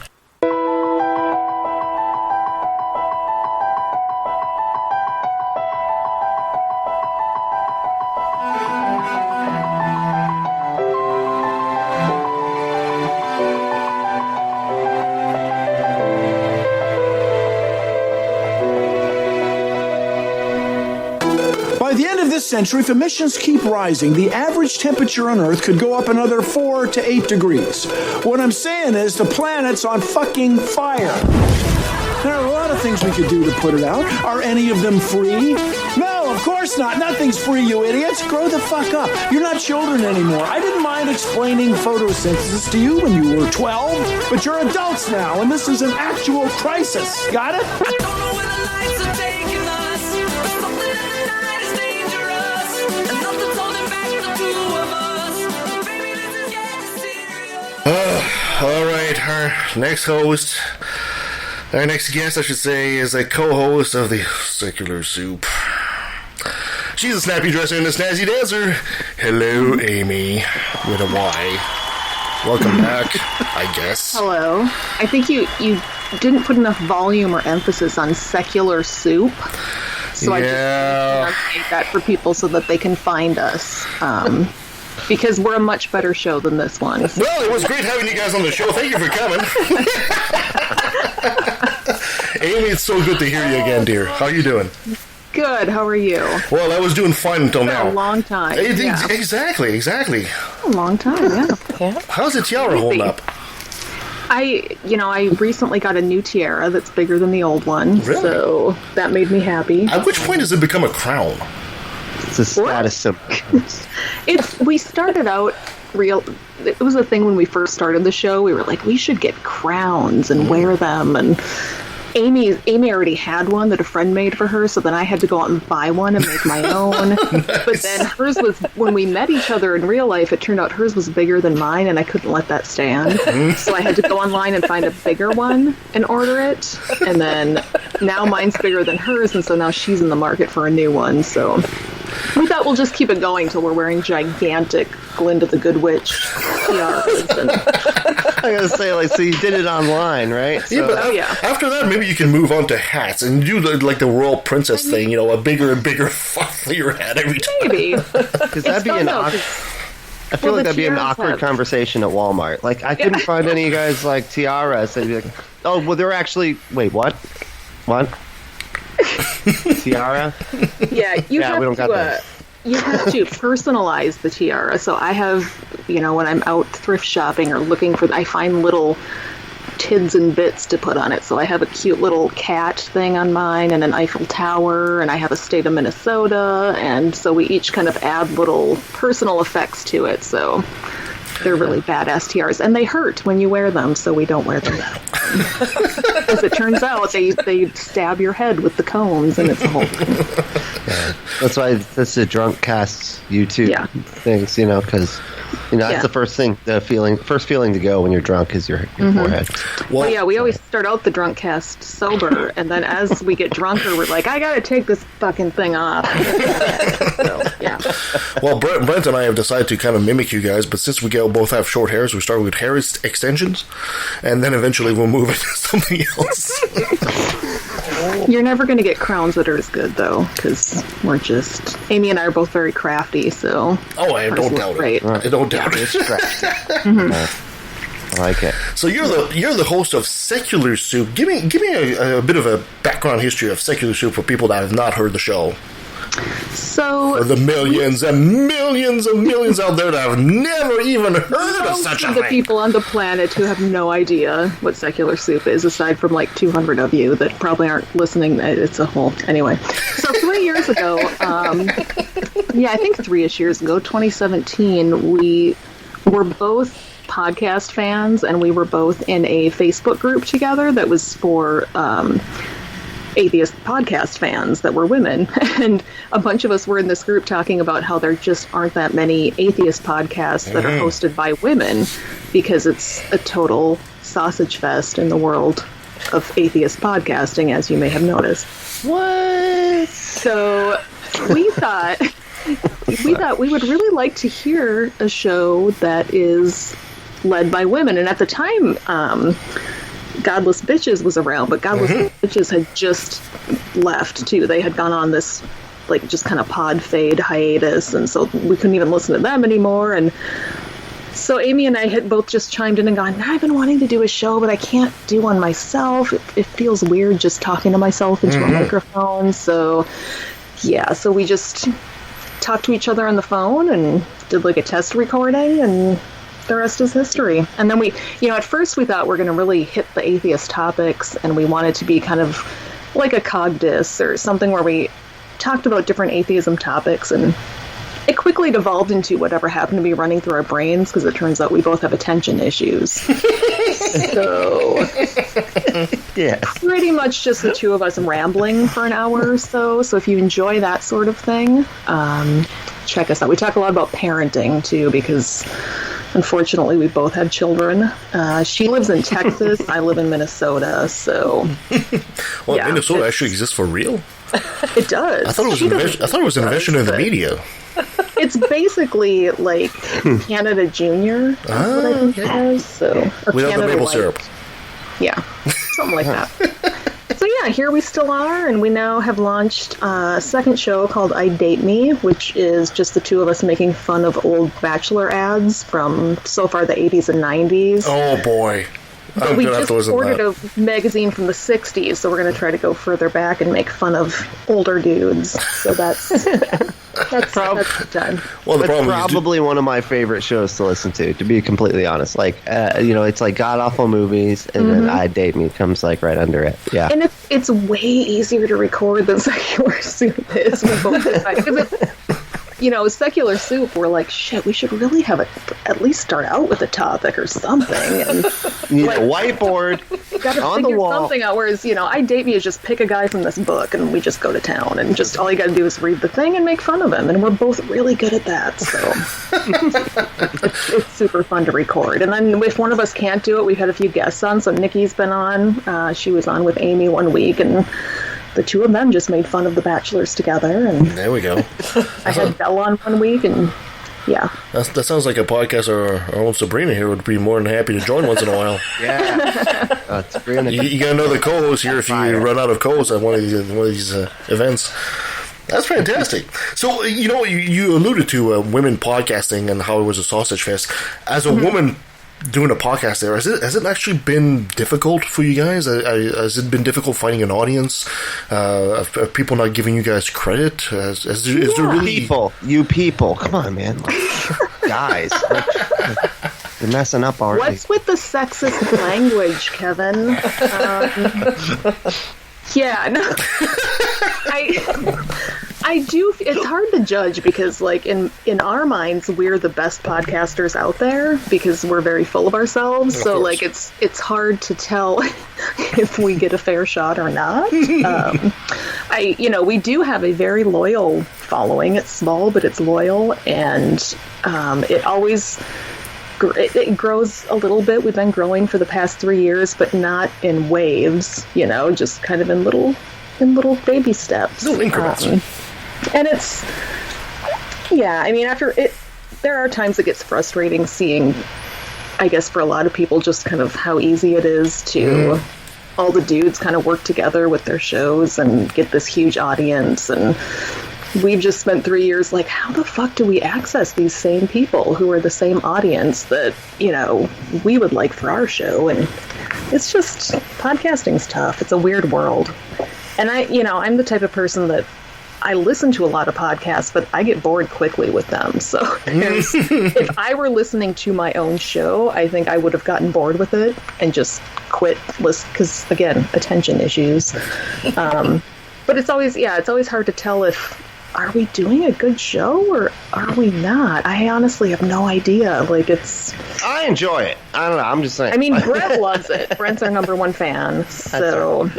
S13: By the end of this century, if emissions keep rising, the average temperature on Earth could go up another 4 to 8 degrees. What I'm saying is the planet's on fucking fire. There are a lot of things we could do to put it out. Are any of them free? No, of course not. Nothing's free, you idiots. Grow the fuck up. You're not children anymore. I didn't mind explaining photosynthesis to you when you were 12, but you're adults now, and this is an actual crisis. Got it?
S5: I don't know where the lights are taking us, but something in the night is dangerous, and nothing's holding back the two of us. Baby, this is getting serious.
S1: Alright, our next guest, I should say, is a co-host of the Secular Soup. She's a snappy dresser and a snazzy dancer. Hello, Amy, with a Y. Welcome back, I guess.
S14: Hello. I think you didn't put enough volume or emphasis on Secular Soup. So I just enunciate that for people so that they can find us. Because we're a much better show than this one.
S1: Well, it was great having you guys on the show. Thank you for coming. Amy, it's so good to hear you again, dear. How are you doing?
S14: Good. How are you?
S1: Well, I was doing fine until now.
S14: A long time.
S1: Exactly.
S14: A long time, yeah.
S1: How's the tiara holding up?
S14: I recently got a new tiara that's bigger than the old one.
S1: Really?
S14: So that made me happy.
S1: At which point does it become a crown?
S7: It's a status symbol.
S14: We started out it was a thing when we first started the show. We were like, we should get crowns and wear them, and Amy already had one that a friend made for her, so then I had to go out and buy one and make my own. Nice. But then hers was, when we met each other in real life, it turned out hers was bigger than mine, and I couldn't let that stand. So I had to go online and find a bigger one and order it. And then now mine's bigger than hers, and so now she's in the market for a new one. So we thought we'll just keep it going till we're wearing gigantic Glinda the Good Witch tiaras.
S7: gotta say, like, so you did it online, right? So,
S1: Yeah, but after that, maybe you can move on to hats and do like the royal princess thing. You know, a bigger and bigger your hat every time.
S14: Maybe
S7: because that'd be an awkward. I feel like that'd be an awkward conversation at Walmart. Like, I couldn't find any of you guys like tiaras. They'd be like, "Oh, well, they're actually. Wait, what? What? Tiara?
S14: Yeah,
S7: we don't got that.
S14: You have to personalize the tiara. So I have, when I'm out thrift shopping or looking for, I find little tids and bits to put on it. So I have a cute little cat thing on mine and an Eiffel Tower, and I have a state of Minnesota, and so we each kind of add little personal effects to it. So they're really badass tiaras, and they hurt when you wear them, so we don't wear them. As it turns out, they stab your head with the combs, and it's a whole thing.
S7: Yeah. That's why this is a drunk cast YouTube things, because that's the first thing, first feeling to go when you're drunk is your forehead.
S14: Well, yeah, we always start out the drunk cast sober, and then as we get drunker, we're like, I gotta take this fucking thing off. So, yeah.
S1: Well, Brent and I have decided to kind of mimic you guys, but since we both have short hairs, we start with hair extensions, and then eventually we'll move into something else.
S14: You're never going to get crowns that are as good, though, because Amy and I are both very crafty, so...
S1: Oh, I don't doubt it. I don't doubt it.
S7: I like it.
S1: So you're the host of Secular Soup. Give me a bit of a background history of Secular Soup for people that have not heard the show.
S14: So
S1: for the millions and millions of millions out there that have never even heard of such a thing.
S14: The people on the planet who have no idea what Secular Soup is, aside from like 200 of you that probably aren't listening. It's a whole anyway. So 3 years ago, I think 3-ish years ago, 2017, we were both podcast fans, and we were both in a Facebook group together that was for atheist podcast fans that were women, and a bunch of us were in this group talking about how there just aren't that many atheist podcasts that are hosted by women, because it's a total sausage fest in the world of atheist podcasting, as you may have noticed.
S7: What?
S14: So we thought we would really like to hear a show that is led by women, and at the time Godless Bitches was around, but Godless Bitches had just left too. They had gone on this just kind of pod fade hiatus, and so we couldn't even listen to them anymore. And so Amy and I had both just chimed in and gone, I've been wanting to do a show, but I can't do one myself. It feels weird just talking to myself into a microphone. So so we just talked to each other on the phone and did a test recording, and the rest is history. And then we, at first we thought we're going to really hit the atheist topics, and we wanted to be kind of like a cogdis or something where we talked about different atheism topics, and it quickly devolved into whatever happened to be running through our brains, because it turns out we both have attention issues. So pretty much just the two of us rambling for an hour or so. So if you enjoy that sort of thing, check us out. We talk a lot about parenting too, because unfortunately we both have children. She lives in Texas, I live in Minnesota, so
S1: Minnesota actually exists for real?
S14: It does.
S1: I thought it was an invention of the media.
S14: It's basically like Canada Junior. That's what I think it is. So, or
S1: without
S14: Canada
S1: the maple
S14: Light.
S1: syrup.
S14: Yeah, something like that. So here we still are, and we now have launched a second show called I Date Me, which is just the two of us making fun of old Bachelor ads from so far the 80s and 90s.
S1: Oh boy.
S14: But we just ordered a magazine from the 60s, so we're going to try to go further back and make fun of older dudes. So that's done.
S7: Well, it's probably one of my favorite shows to listen to be completely honest. It's like god-awful movies, and then I Date Me comes right under it. Yeah.
S14: And it's way easier to record than Secular Soup is. We both decided. Because Secular Soup, we're like, shit, we should really have at least start out with a topic or something. And
S7: a whiteboard
S14: gotta
S7: on the wall.
S14: Something out. Whereas, I Date Me is just pick a guy from this book and we just go to town, and just all you gotta do is read the thing and make fun of him, and we're both really good at that. So it's super fun to record. And then if one of us can't do it, we've had a few guests on. So Nikki's been on. She was on with Amy one week, and the two of them just made fun of the Bachelors together. And
S1: there we go.
S14: I had Belle on one week, and Yeah.
S1: That sounds like a podcast our own Sabrina here would be more than happy to join once in a while.
S7: Yeah. Sabrina.
S1: You got another co-host here if you run out of co-hosts at one of these events. That's fantastic. So, you alluded to women podcasting and how it was a sausage fest. As a woman doing a podcast there, has it actually been difficult for you guys? Has it been difficult finding an audience? Are people not giving you guys credit? Is there really...
S7: People, come on, man. Guys. You're messing up already.
S14: What's with the sexist language, Kevin? Yeah, no. I do. It's hard to judge because, like, in our minds, we're the best podcasters out there because we're very full of ourselves. So, like, it's hard to tell if we get a fair shot or not. We do have a very loyal following. It's small, but it's loyal, and it grows a little bit. We've been growing for the past 3 years, but not in waves, just kind of in little baby steps.
S1: Little increments.
S14: And it's, there are times it gets frustrating seeing, I guess for a lot of people, just kind of how easy it is to all the dudes kind of work together with their shows and get this huge audience. And we've just spent 3 years like, how the fuck do we access these same people who are the same audience that, we would like for our show? And it's just, podcasting's tough. It's a weird world. And I'm the type of person that I listen to a lot of podcasts, but I get bored quickly with them. So if I were listening to my own show, I think I would have gotten bored with it and just quit because, again, attention issues. But it's always hard to tell if, are we doing a good show or are we not? I honestly have no idea. Like,
S7: I enjoy it. I don't know. I'm just saying.
S14: I mean, Brent loves it. Brent's our number one fan. So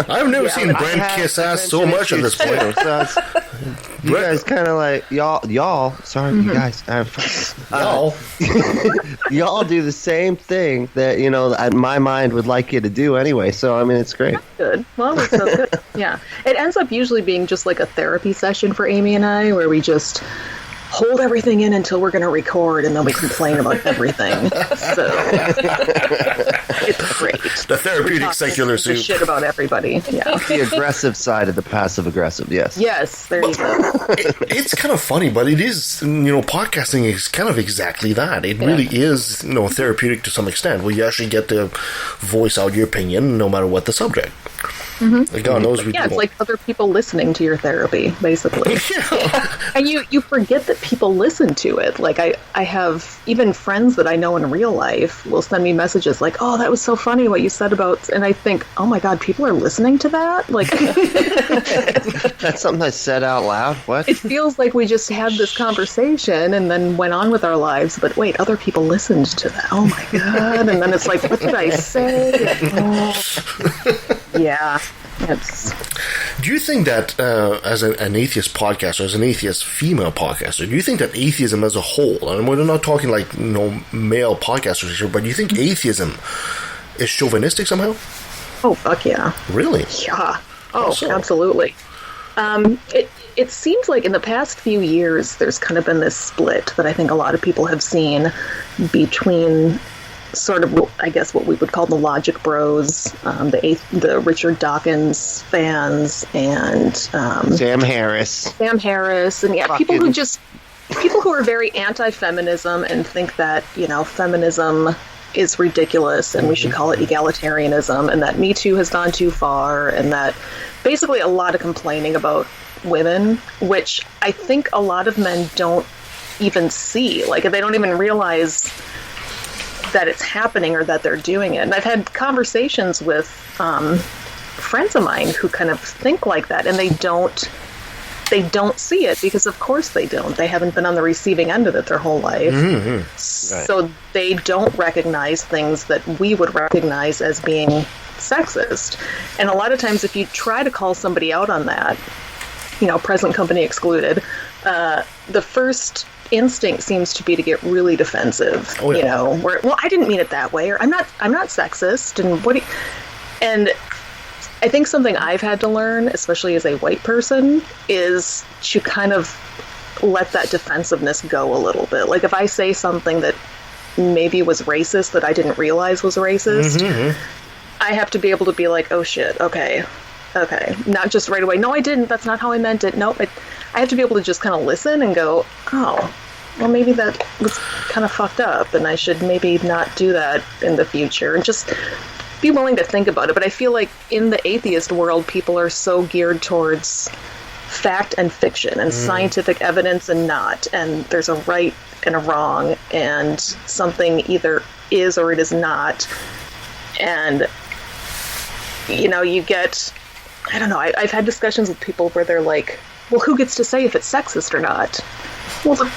S1: I've never seen Brent kiss ass so much at this point.
S7: You guys kind of like y'all. Sorry, you guys. Y'all do the same thing that my mind would like you to do anyway. So I mean, it's great.
S14: That's good. Well, it's so good. Yeah, it ends up usually being just like a therapy session for Amy and I, where we just hold everything in until we're going to record, and then we complain about everything. So it's great.
S1: The therapeutic secular soup.
S14: Shit about everybody. Yeah.
S7: The aggressive side of the passive aggressive. Yes.
S14: Yes. There you go.
S1: It's kind of funny, but it is. Podcasting is kind of exactly that. It really is. Therapeutic to some extent, where you actually get to voice out your opinion, no matter what the subject.
S14: Mm-hmm.
S1: Like, God knows
S14: it's like other people listening to your therapy, basically. And you forget that people listen to it. Like, I have even friends that I know in real life will send me messages like, oh, that was so funny what you said about, and I think, oh my God, people are listening to that? Like,
S7: that's something I said out loud? What?
S14: It feels like we just had this conversation and then went on with our lives, but wait, other people listened to that. Oh my God. And then it's like, what did I say? Yeah.
S1: Do you think that as an atheist podcaster, as an atheist female podcaster, do you think that atheism as a whole, and we're not talking like male podcasters here, but do you think atheism is chauvinistic somehow?
S14: Oh, fuck yeah.
S1: Really?
S14: Yeah. Oh, absolutely. It seems like in the past few years, there's kind of been this split that I think a lot of people have seen between sort of, I guess, what we would call the logic bros, the Richard Dawkins fans, and
S7: Sam Harris,
S14: and people who are very anti-feminism and think that feminism is ridiculous and we should call it egalitarianism, and that Me Too has gone too far, and that basically a lot of complaining about women, which I think a lot of men don't even see. Like, they don't even realize that it's happening or that they're doing it. And I've had conversations with friends of mine who kind of think like that, and they don't see it because of course they don't. They haven't been on the receiving end of it their whole life. Mm-hmm. Right. So they don't recognize things that we would recognize as being sexist. And a lot of times if you try to call somebody out on that, present company excluded, the first instinct seems to be to get really defensive. Oh, yeah. Where, well, I didn't mean it that way, or I'm not sexist, and I think something I've had to learn, especially as a white person, is to kind of let that defensiveness go a little bit. Like if I say something that maybe was racist that I didn't realize was racist, I have to be able to be like, oh shit, okay. Not just right away, no I didn't, that's not how I meant it, nope. I have to be able to just kind of listen and go, oh, well maybe that was kind of fucked up and I should maybe not do that in the future, and just be willing to think about it. But I feel like in the atheist world, people are so geared towards fact and fiction and scientific evidence and not, and there's a right and a wrong, and something either is or it is not. And you get, I don't know, I've had discussions with people where they're like, well, who gets to say if it's sexist or not? Well,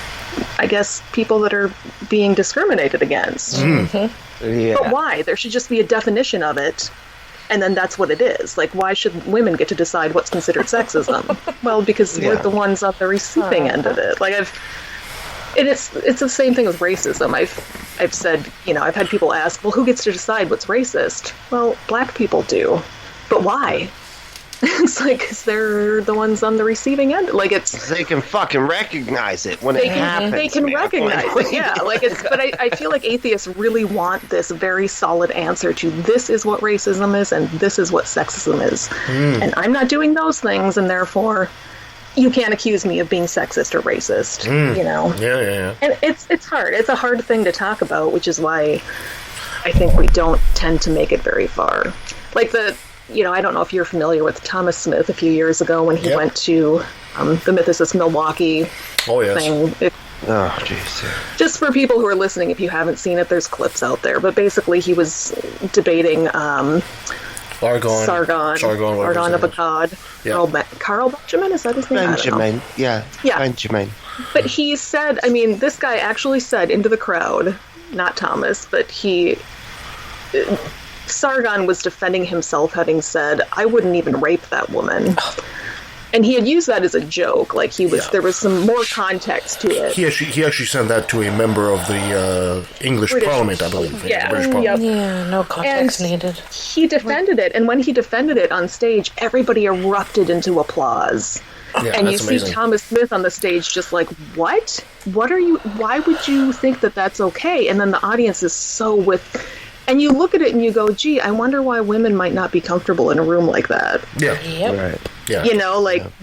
S14: I guess people that are being discriminated against.
S7: Yeah.
S14: But why? There should just be a definition of it, and then that's what it is. Like, why should women get to decide what's considered sexism? Well, because we're the ones on the receiving end of it. Like, it's the same thing with racism. I've said, I've had people ask, well, who gets to decide what's racist? Well, black people do. But why? It's like, 'cause they're the ones on the receiving end. Like, it's...
S7: They can fucking recognize it when it happens.
S14: They can recognize it, yeah. Like, but I feel like atheists really want this very solid answer to this is what racism is and this is what sexism is. And I'm not doing those things, and therefore you can't accuse me of being sexist or racist,
S1: Yeah.
S14: And it's hard. It's a hard thing to talk about, which is why I think we don't tend to make it very far. Like I don't know if you're familiar with Thomas Smith a few years ago when he went to the Mythicist Milwaukee thing.
S7: Oh, jeez.
S14: Just for people who are listening, if you haven't seen it, there's clips out there. But basically, he was debating Sargon of Akkad. Carl Benjamin, is that his name?
S7: Benjamin, yeah. Benjamin.
S14: But he said, this guy actually said into the crowd, not Thomas, but Sargon was defending himself, having said, I wouldn't even rape that woman. And he had used that as a joke. Like, there was some more context to it.
S1: He actually sent that to a member of the English Parliament, I believe.
S14: Yeah.
S1: British Parliament.
S6: Yeah, no context needed.
S14: He defended it, and when he defended it on stage, everybody erupted into applause.
S1: Yeah,
S14: and you
S1: that's amazing.
S14: see Thomas Smith on the stage just like, what? Why would you think that that's okay? And then the audience is so and you look at it and you go, gee, I wonder why women might not be comfortable in a room like that.
S1: Yeah.
S6: Yep.
S7: Right.
S1: Yeah.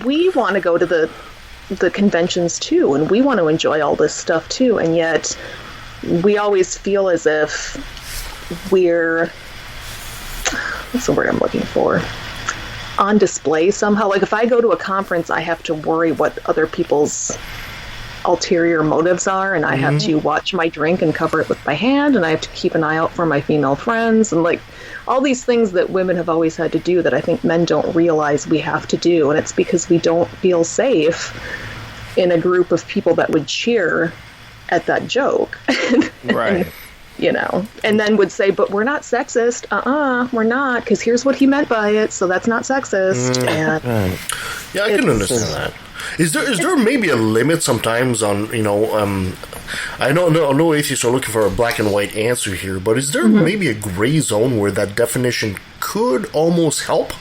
S14: We want to go to the conventions too, and we want to enjoy all this stuff too, and yet we always feel as if we're, what's the word I'm looking for? On display somehow. Like, if I go to a conference, I have to worry what other people's ulterior motives are, and I have to watch my drink and cover it with my hand, and I have to keep an eye out for my female friends, and like all these things that women have always had to do that I think men don't realize we have to do, and it's because we don't feel safe in a group of people that would cheer at that joke.
S7: Right.
S14: And then would say, but we're not sexist. We're not, because here's what he meant by it, so that's not sexist.
S1: Yeah, I can understand that. Is there maybe a limit sometimes on, I know atheists are looking for a black and white answer here, but is there maybe a gray zone where that definition could almost help?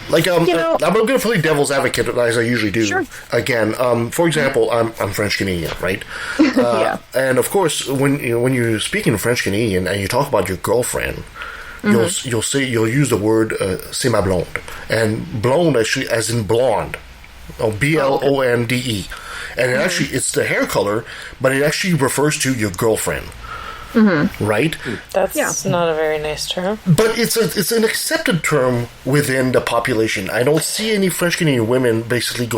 S1: Like, I'm going to play devil's advocate, as I usually do.
S14: Sure.
S1: Again, for example, I'm French Canadian, right? And of course, when you're speaking French Canadian and you talk about your girlfriend, you'll use the word "c'est ma blonde," and blonde actually as in blonde, blonde, and it actually it's the hair color, but it actually refers to your girlfriend. Right?
S6: That's not a very nice term.
S1: But it's an accepted term within the population. I don't see any French Canadian women basically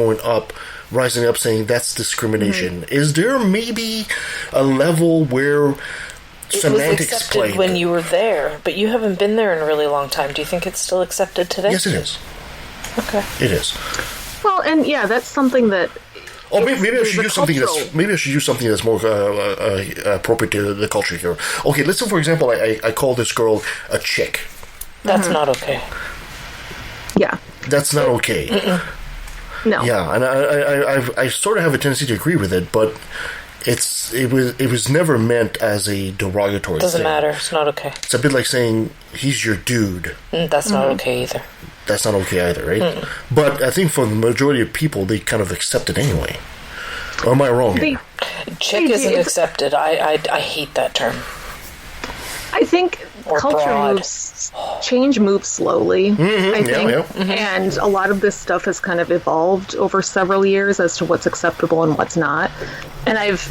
S1: rising up saying that's discrimination. Is there maybe a level where semantics
S6: it was accepted when you were there, but you haven't been there in a really long time. Do you think it's still accepted today?
S1: Yes, it is.
S6: Okay.
S1: It is.
S14: Well, and that's something that...
S1: Oh, maybe I should use something that's more appropriate to the culture here. Okay, listen. For example, I call this girl a chick.
S6: That's not okay.
S14: Yeah,
S1: that's not okay.
S14: No.
S1: Yeah, and I sort of have a tendency to agree with it, but it was never meant as a derogatory.
S6: Doesn't
S1: thing.
S6: matter. It's not okay.
S1: It's a bit like saying he's your dude.
S6: That's not okay either.
S1: That's not okay either, right? But I think for the majority of people, they kind of accept it anyway. Or am I wrong?
S6: Chick isn't accepted. I hate that term.
S14: I think
S6: Or
S14: culture
S6: broad.
S14: change moves slowly, I think.
S6: Mm-hmm.
S14: And a lot of this stuff has kind of evolved over several years as to what's acceptable and what's not. And I've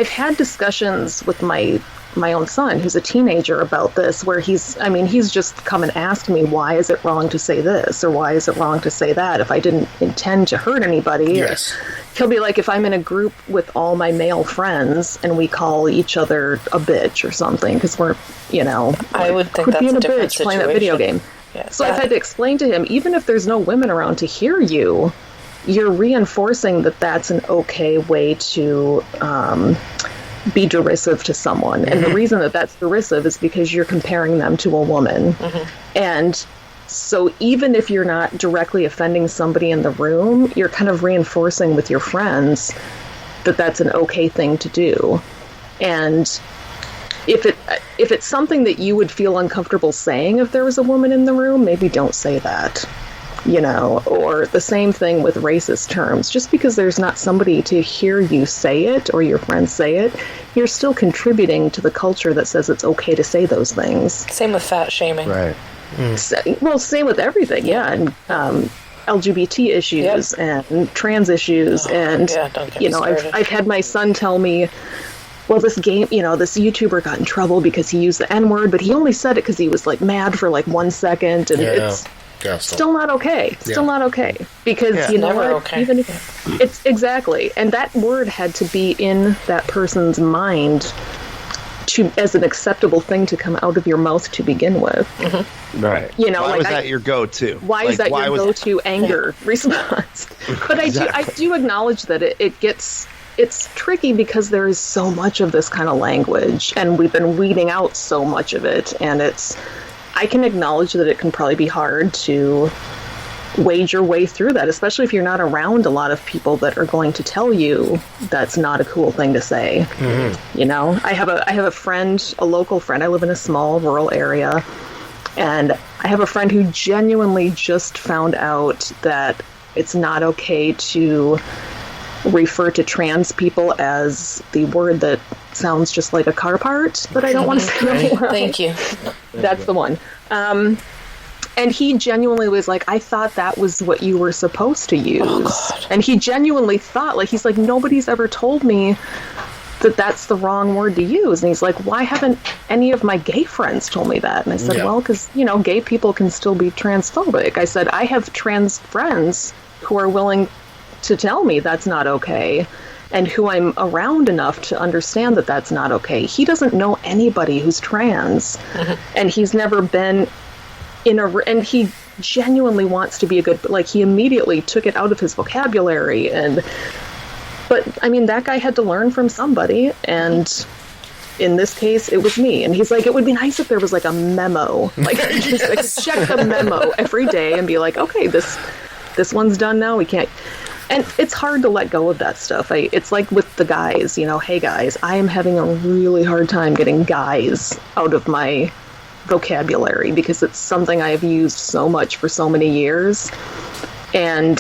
S14: had discussions with my own son, who's a teenager, about this, where he's just come and asked me, why is it wrong to say this, or why is it wrong to say that, if I didn't intend to hurt anybody.
S1: Yes.
S14: He'll be like, if I'm in a group with all my male friends and we call each other a bitch or something, because we're,
S6: I would think
S14: quit
S6: that's
S14: being
S6: a
S14: a
S6: different
S14: bitch playing that video game.
S6: Yeah,
S14: So I've had to explain to him, even if there's no women around to hear you, you're reinforcing that that's an okay way to be derisive to someone. And the reason that that's derisive is because you're comparing them to a woman. And so even if you're not directly offending somebody in the room, you're kind of reinforcing with your friends that that's an okay thing to do. And if it's something that you would feel uncomfortable saying if there was a woman in the room, maybe don't say that. Or the same thing with racist terms. Just because there's not somebody to hear you say it or your friends say it, you're still contributing to the culture that says it's okay to say those things.
S6: Same with fat shaming.
S7: Right.
S14: Well, same with everything, yeah. And LGBT issues and trans issues. And,
S6: don't get me started.
S14: I've had my son tell me, well, this YouTuber got in trouble because he used the N-word, but he only said it because he was, mad for, 1 second. And it's still not okay. Still not okay. Because, you know
S6: never
S14: what?
S6: okay.
S14: Even if it's exactly. And that word had to be in that person's mind as an acceptable thing to come out of your mouth to begin with.
S7: Right.
S14: Why
S7: was that your go-to?
S14: Why is that your go-to anger response? But I do acknowledge that it's tricky because there is so much of this kind of language, and we've been weeding out so much of it, and I can acknowledge that it can probably be hard to wade your way through that, especially if you're not around a lot of people that are going to tell you that's not a cool thing to say. I have a friend, a local friend. I live in a small rural area, and I have a friend who genuinely just found out that it's not okay to refer to trans people as the word that sounds just like a car part, but I don't want to say that.
S6: Thank you.
S14: That's the one. And he genuinely was like, I thought that was what you were supposed to use.
S6: Oh, God.
S14: And he genuinely thought, he's like, nobody's ever told me that that's the wrong word to use. And he's like, why haven't any of my gay friends told me that? And I said, well, because, gay people can still be transphobic. I said, I have trans friends who are willing to tell me that's not okay, and who I'm around enough to understand that that's not okay. He doesn't know anybody who's trans, and he's never been and he genuinely wants to be a good, he immediately took it out of his vocabulary, but that guy had to learn from somebody, and in this case, it was me. And he's like, it would be nice if there was a memo, just check the memo every day and be like, okay, this one's done now. We can't. And it's hard to let go of that stuff. It's like with the guys, hey guys, I am having a really hard time getting guys out of my vocabulary because it's something I have used so much for so many years. And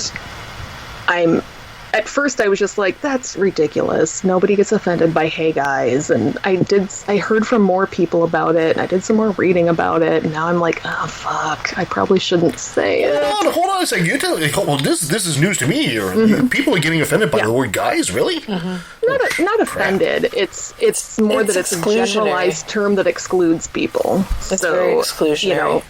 S14: at first I was just like, that's ridiculous. Nobody gets offended by hey guys. And I heard from more people about it, and I did some more reading about it, and now I'm like, oh fuck, I probably shouldn't say it.
S1: Hold on a second. You tell me, this is news to me here. People are getting offended by the word guys, really?
S14: Not offended. It's more that it's a generalized term that excludes people.
S6: It's very exclusionary.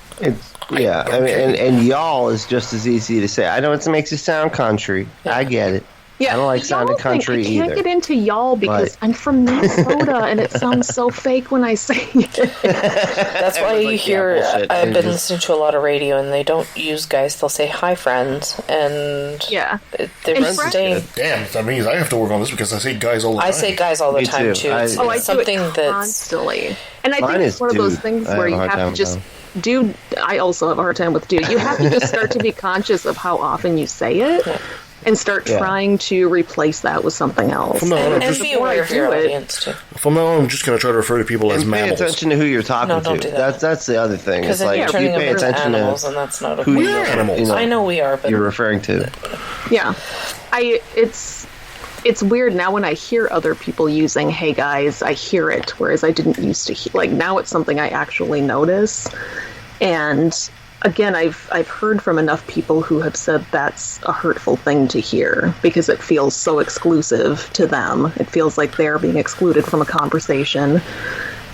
S7: And y'all is just as easy to say. I know it makes it sound country. I get it.
S14: Yeah,
S7: I don't like sounding country either.
S14: I can't get into y'all because I'm from Minnesota and it sounds so fake when I say it.
S6: That's why you hear, I've been listening to a lot of radio and they don't use guys, they'll say hi friends, and they're staying.
S1: Damn, that means I have to work on this because I say guys all the time.
S6: I say guys all the time too.
S14: I
S6: something
S14: do it
S6: that's
S14: constantly. And I think it's one of those things where you have to just dude. I also have a hard time with dude. You have to just start to be conscious of how often you say it. And start trying to replace that with something else.
S6: And be aware of your audience, too.
S1: From now on, I'm just going to try to refer to people as mammals.
S7: Pay attention to who you're talking to.
S6: Don't do that.
S7: That's the other thing.
S6: Because then you're turning them into animals, and that's not okay.
S1: We're animals.
S6: I know we are, but...
S7: You're referring to.
S14: Yeah. It's it's weird now when I hear other people using "Hey guys," I hear it, whereas I didn't used to hear. Like now, it's something I actually notice. And again, I've heard from enough people who have said that's a hurtful thing to hear because it feels so exclusive to them. It feels like they're being excluded from a conversation.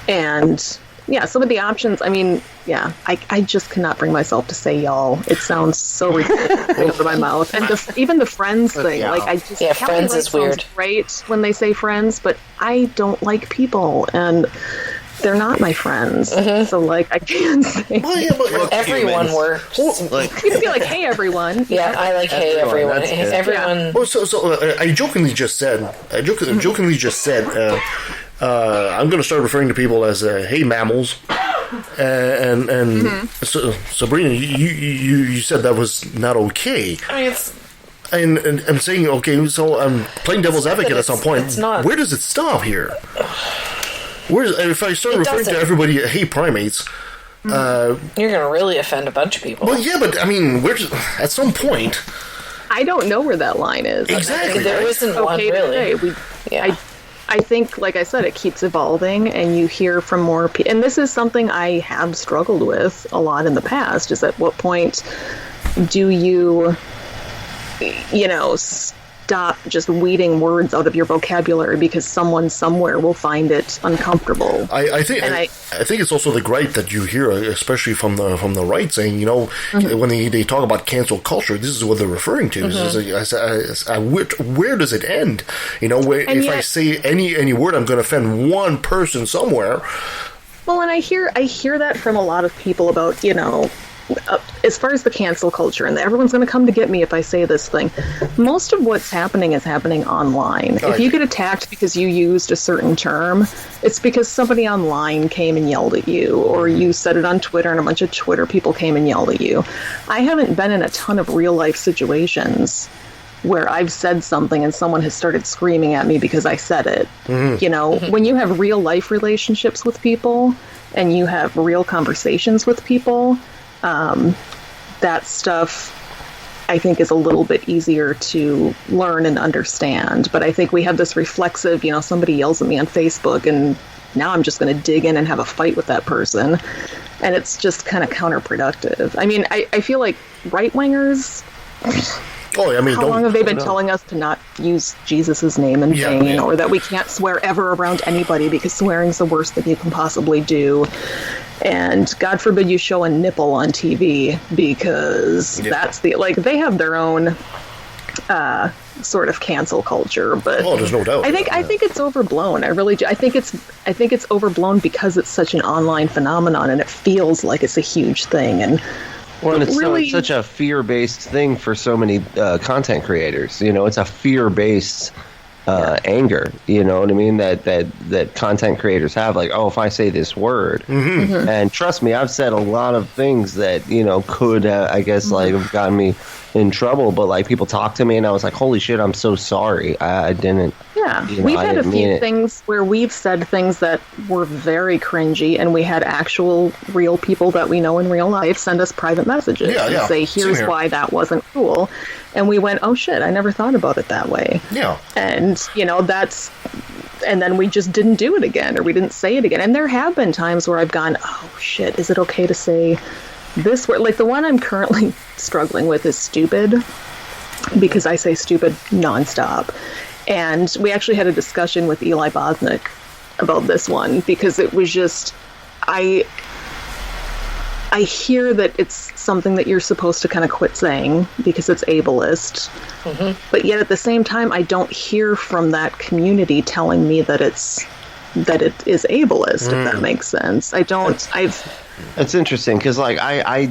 S14: And yeah, some of the options, I mean, yeah, I just cannot bring myself to say y'all. It sounds so ridiculous coming out of my mouth. And even the friends thing, like I just...
S6: Yeah, friends is weird.
S14: Great when they say friends, but I don't like people, and they're not my friends. So, like, I can't say...
S6: Everyone works.
S14: You can be like, hey, everyone.
S6: Yeah, I like hey, everyone. Everyone.
S14: Yeah.
S1: Well, so I jokingly just said, I'm going to start referring to people as hey mammals, and so, Sabrina, you said that was not okay.
S6: I mean, it's.
S1: And I'm saying okay, so I'm playing devil's advocate at some point.
S6: It's not.
S1: Where does it stop here? If I start referring to everybody hey primates,
S6: you're going to really offend a bunch of people.
S1: Well, yeah, but I mean, at some point,
S14: I don't know where that line is.
S1: Exactly,
S14: there isn't one really. I think, like I said, it keeps evolving, and you hear from more people. And this is something I have struggled with a lot in the past, is at what point do you stop just weeding words out of your vocabulary because someone somewhere will find it uncomfortable.
S1: I think it's also the gripe that you hear, especially from the right, saying, when they talk about cancel culture, this is what they're referring to. Where does it end? If I say any word, I'm going to offend one person somewhere.
S14: Well, and I hear that from a lot of people about, as far as the cancel culture, and everyone's going to come to get me if I say this thing, most of what's happening is happening online. If you get attacked because you used a certain term, it's because somebody online came and yelled at you, or you said it on Twitter and a bunch of Twitter people came and yelled at you. I haven't been in a ton of real life situations where I've said something and someone has started screaming at me because I said it. When you have real life relationships with people and you have real conversations with people, that stuff I think is a little bit easier to learn and understand. But I think we have this reflexive, somebody yells at me on Facebook and now I'm just going to dig in and have a fight with that person. And it's just kind of counterproductive. I mean, I feel like right-wingers...
S1: how
S14: long have they been telling us to not use Jesus' name in vain, or that we can't swear ever around anybody because swearing's the worst thing you can possibly do? And God forbid you show a nipple on TV because that's they have their own sort of cancel culture. But
S1: there's no doubt.
S14: I think it's overblown. I really do. I think it's overblown because it's such an online phenomenon and it feels like it's a huge thing. And
S7: well, it's
S14: really
S7: such a fear-based thing for so many content creators. It's a fear-based anger. You know what I mean? That content creators have, like, if I say this word, and trust me, I've said a lot of things that could, I guess, like have gotten me in trouble. But like people talk to me, and I was like, "Holy shit, I'm so sorry. I didn't."
S14: Yeah, we've had a few things where we've said things that were very cringy, and we had actual real people that we know in real life send us private messages and say, "Here's why that wasn't cool," and we went, "Oh shit, I never thought about it that way."
S1: Yeah,
S14: and and then we just didn't do it again, or we didn't say it again. And there have been times where I've gone, "Oh shit, is it okay to say this word?" Like the one I'm currently struggling with is stupid, because I say stupid nonstop. And we actually had a discussion with Eli Bosnick about this one, because it was just, I hear that it's something that you're supposed to kind of quit saying because it's ableist. But yet at the same time, I don't hear from that community telling me that it is ableist, if that makes sense.
S7: It's interesting because, like,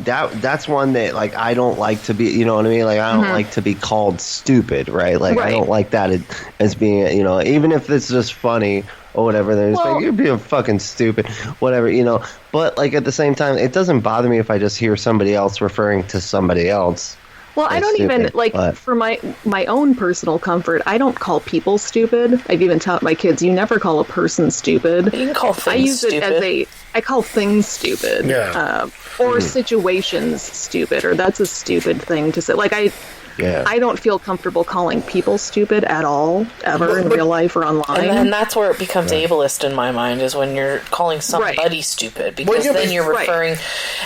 S7: that's one that, like, I don't like to be, you know what I mean? Like, I don't like to be called stupid, right? Like, I don't like that as being, even if it's just funny or whatever, then it's like, you're being fucking stupid, whatever, But, like, at the same time, it doesn't bother me if I just hear somebody else referring to somebody else.
S14: Well, I don't even, for my own personal comfort, I don't call people stupid. I've even taught my kids, you never call a person stupid.
S6: You can call things stupid.
S14: I call things stupid.
S1: Yeah.
S14: Or situations stupid, or that's a stupid thing to say. Like,
S7: Yeah.
S14: I don't feel comfortable calling people stupid at all, ever, in real life or online.
S6: And that's where it becomes ableist in my mind, is when you're calling somebody stupid, because then you're referring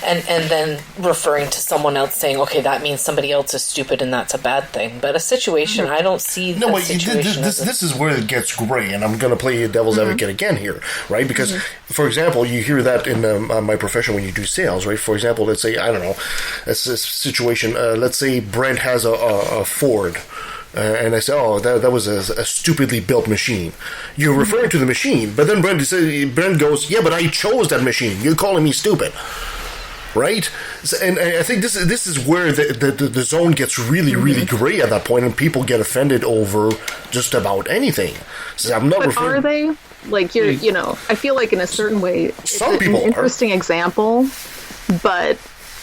S6: and then referring to someone else, saying, okay, that means somebody else is stupid and that's a bad thing. But a situation, I don't see situation
S1: this is where it gets gray, and I'm going to play devil's advocate again here, right? Because, for example, you hear that in my profession when you do sales, right? For example, let's say, I don't know, it's a situation, let's say Brent has a Ford, and I say, oh, that was a stupidly built machine. You're referring to the machine, but then Brent goes, yeah, but I chose that machine. You're calling me stupid, right? And I think this is where the zone gets really, really gray at that point, and people get offended over just about anything. So I'm not referring.
S14: Are they? Like, I feel like in a certain way,
S1: some
S14: it's
S1: people
S14: an interesting example, but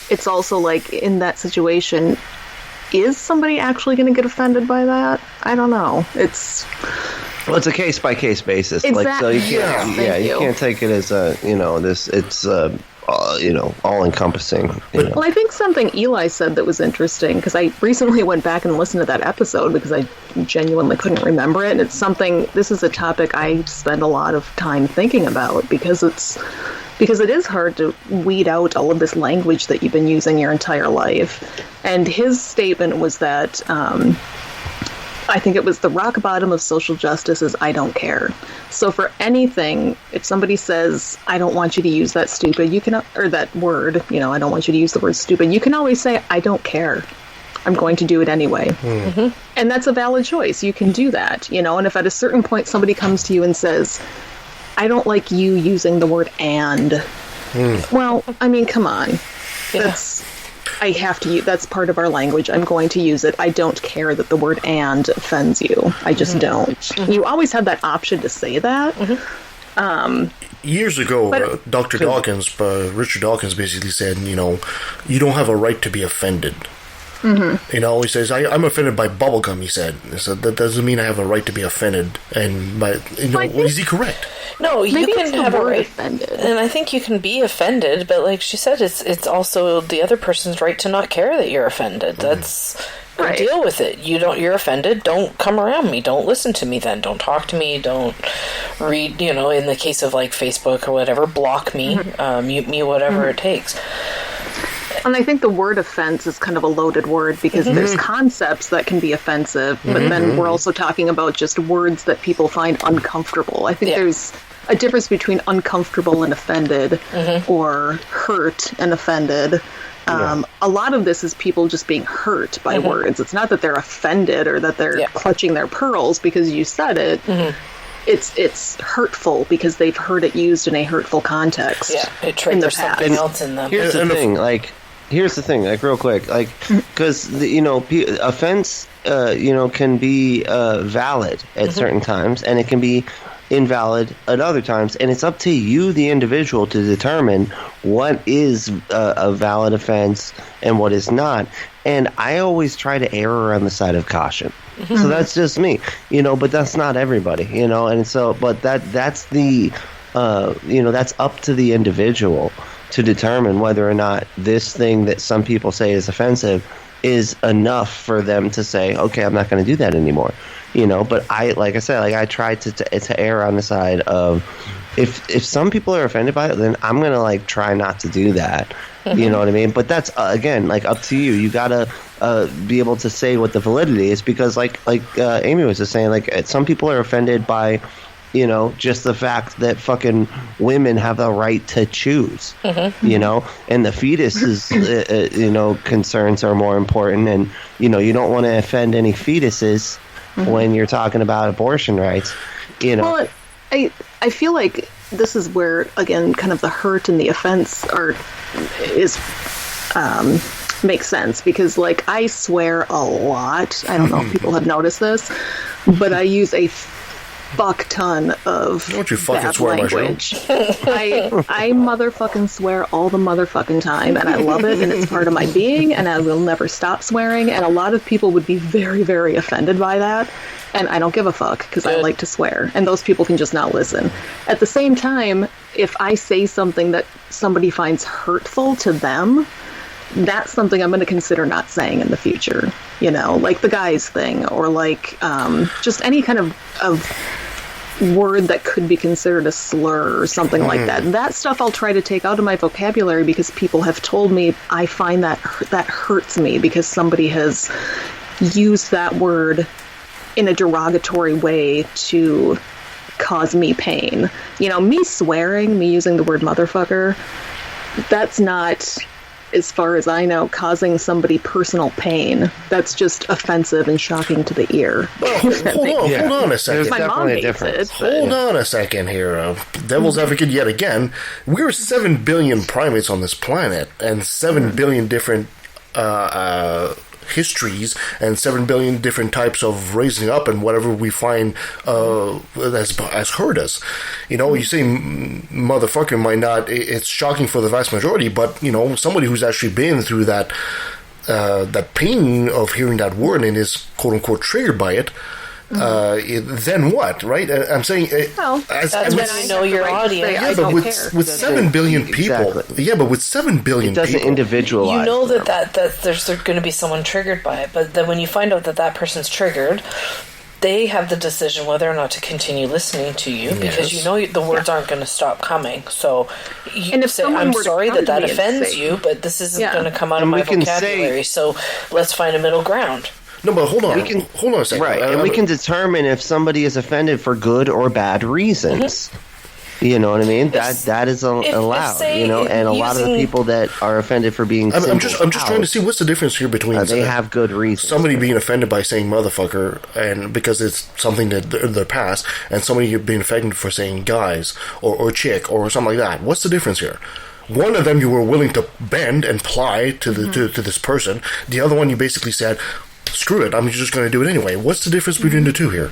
S14: it's also like, in that situation, is somebody actually going to get offended by that? I don't know. It's
S7: a case by case basis.
S14: Exactly.
S7: Like, so you can't, you can't take it as all encompassing.
S14: Well, I think something Eli said that was interesting, because I recently went back and listened to that episode because I genuinely couldn't remember it. And this is a topic I spend a lot of time thinking about, because it is hard to weed out all of this language that you've been using your entire life. And his statement was that, I think it was, the rock bottom of social justice is I don't care. So for anything, if somebody says, I don't want you to use that stupid, or that word, I don't want you to use the word stupid, you can always say, I don't care. I'm going to do it anyway. And that's a valid choice. You can do that, and if at a certain point somebody comes to you and says, I don't like you using the word and. Well, I mean, come on. I have to use, that's part of our language. I'm going to use it. I don't care that the word and offends you. I just don't. You always have that option to say that.
S1: Years ago, Dr. Dawkins, Richard Dawkins basically said, you don't have a right to be offended. He says, I'm offended by bubblegum, he said. So that doesn't mean I have a right to be offended. And is he correct?
S6: No, you can have a right, offended. And I think you can be offended, but like she said, it's also the other person's right to not care that you're offended. That's deal with it. You're offended. Don't come around me. Don't listen to me. Then don't talk to me. Don't read. In the case of like Facebook or whatever, block me, mute me, whatever it takes.
S14: And I think the word offense is kind of a loaded word, because there's concepts that can be offensive, but then we're also talking about just words that people find uncomfortable. I think there's a difference between uncomfortable and offended, or hurt and offended. A lot of this is people just being hurt by words. It's not that they're offended or that they're clutching their pearls because you said it. It's hurtful because they've heard it used in a hurtful context.
S6: Yeah, it triggers something else in them.
S7: Here's the thing, real quick, because offense, can be valid at certain times, and it can be invalid at other times, and it's up to you, the individual, to determine what is a valid offense and what is not. And I always try to err on the side of caution. So that's just me, but that's not everybody, and so, but that's the, that's up to the individual to determine whether or not this thing that some people say is offensive is enough for them to say, okay, I'm not going to do that anymore. But I try to err on the side of, if some people are offended by it, then I'm going to try not to do that. You know what I mean? But that's again, up to you. You got to be able to say what the validity is, because like Amy was just saying, some people are offended by, just the fact that fucking women have the right to choose, and the fetus's, concerns are more important. And, you don't want to offend any fetuses when you're talking about abortion rights,
S14: Well, I feel like this is where, again, kind of the hurt and the offense makes sense, because I swear a lot. I don't know if people have noticed this, but I use a fuck ton of bad language. I motherfucking swear all the motherfucking time, and I love it, and it's part of my being, and I will never stop swearing. And a lot of people would be very, very offended by that, and I don't give a fuck, because I like to swear, and those people can just not listen. At the same time, if I say something that somebody finds hurtful to them, that's something I'm going to consider not saying in the future. like the guys thing, or like just any kind of word that could be considered a slur or something like that. That stuff I'll try to take out of my vocabulary because people have told me I find that hurts me because somebody has used that word in a derogatory way to cause me pain. Me swearing, me using the word motherfucker, that's not, as far as I know, causing somebody personal pain. That's just offensive and shocking to the ear.
S1: Well, hold on a second.
S14: My mom hates it.
S1: Hold on a second here. Devil's advocate yet again. We're 7 billion primates on this planet, and 7 billion different histories, and 7 billion different types of raising up, and whatever we find has hurt us. You say motherfucker might not, it's shocking for the vast majority, but somebody who's actually been through that pain of hearing that word and is quote unquote triggered by it, then what, right? I'm saying,
S6: that's when you know your audience.
S1: Yeah, but with 7 billion people, but with 7 billion
S7: it doesn't
S1: people,
S7: individualize.
S6: You know that there's going to be someone triggered by it, but then when you find out that person's triggered, they have the decision whether or not to continue listening to you, because the words aren't going to stop coming. So you say, I'm sorry that offends you, but this isn't going to come out of my vocabulary, so let's find a middle ground.
S1: No, but hold on a second.
S7: Right, and we can determine if somebody is offended for good or bad reasons. You know what I mean? That is allowed. And a lot of the people that are offended for being
S1: I'm just trying to see what's the difference here between
S7: they have good reasons.
S1: Somebody being offended by saying motherfucker, and because it's something that their past, and somebody being offended for saying guys or chick or something like that. What's the difference here? One of them you were willing to bend and ply to to this person. The other one you basically said, screw it, I'm just going to do it anyway. What's the difference between the two here?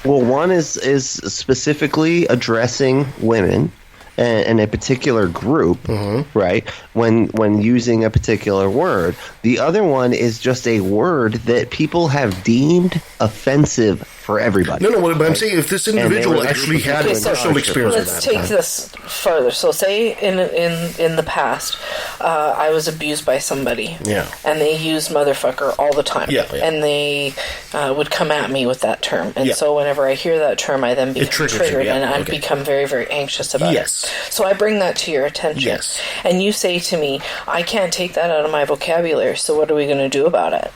S7: Well, one is specifically addressing women and a particular group, right? When using a particular word. The other one is just a word that people have deemed offensive for everybody.
S1: No, but I'm saying if this individual actually had a personal experience with that.
S6: Let's take this further. So say in the past, I was abused by somebody.
S1: Yeah.
S6: And they used motherfucker all the time.
S1: Yeah.
S6: And they would come at me with that term. And so whenever I hear that term, I then become triggered, and I become very, very anxious about it. So I bring that to your attention.
S1: Yes.
S6: And you say to me, I can't take that out of my vocabulary, so what are we going to do about it?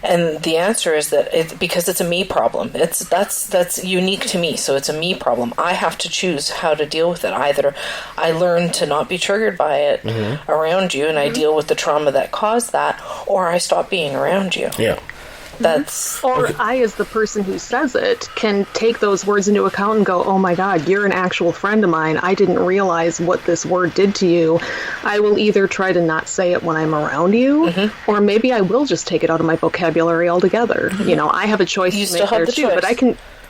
S6: And the answer is that because it's a me problem. That's unique to me, so it's a me problem. I have to choose how to deal with it. Either I learn to not be triggered by it around you, and I deal with the trauma that caused that, or I stop being around you.
S1: Yeah.
S14: I, as the person who says it, can take those words into account and go, oh my God, you're an actual friend of mine. I didn't realize what this word did to you. I will either try to not say it when I'm around you, or maybe I will just take it out of my vocabulary altogether. I have a choice to make there too, but I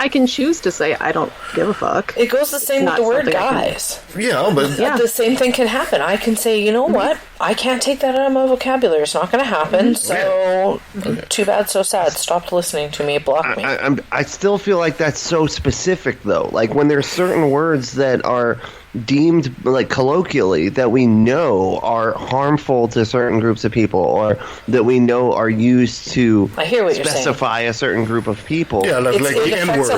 S14: can choose to say I don't give a fuck.
S6: It goes the same with the word guys. The same thing can happen. I can say, you know what? I can't take that out of my vocabulary. It's not going to happen. So too bad, so sad. Stopped listening to me. Block me.
S7: I still feel like that's so specific, though. Like when there's certain words that are deemed, like colloquially, that we know are harmful to certain groups of people, or that we know are used to specify a certain group of people.
S1: Yeah, like the N-word.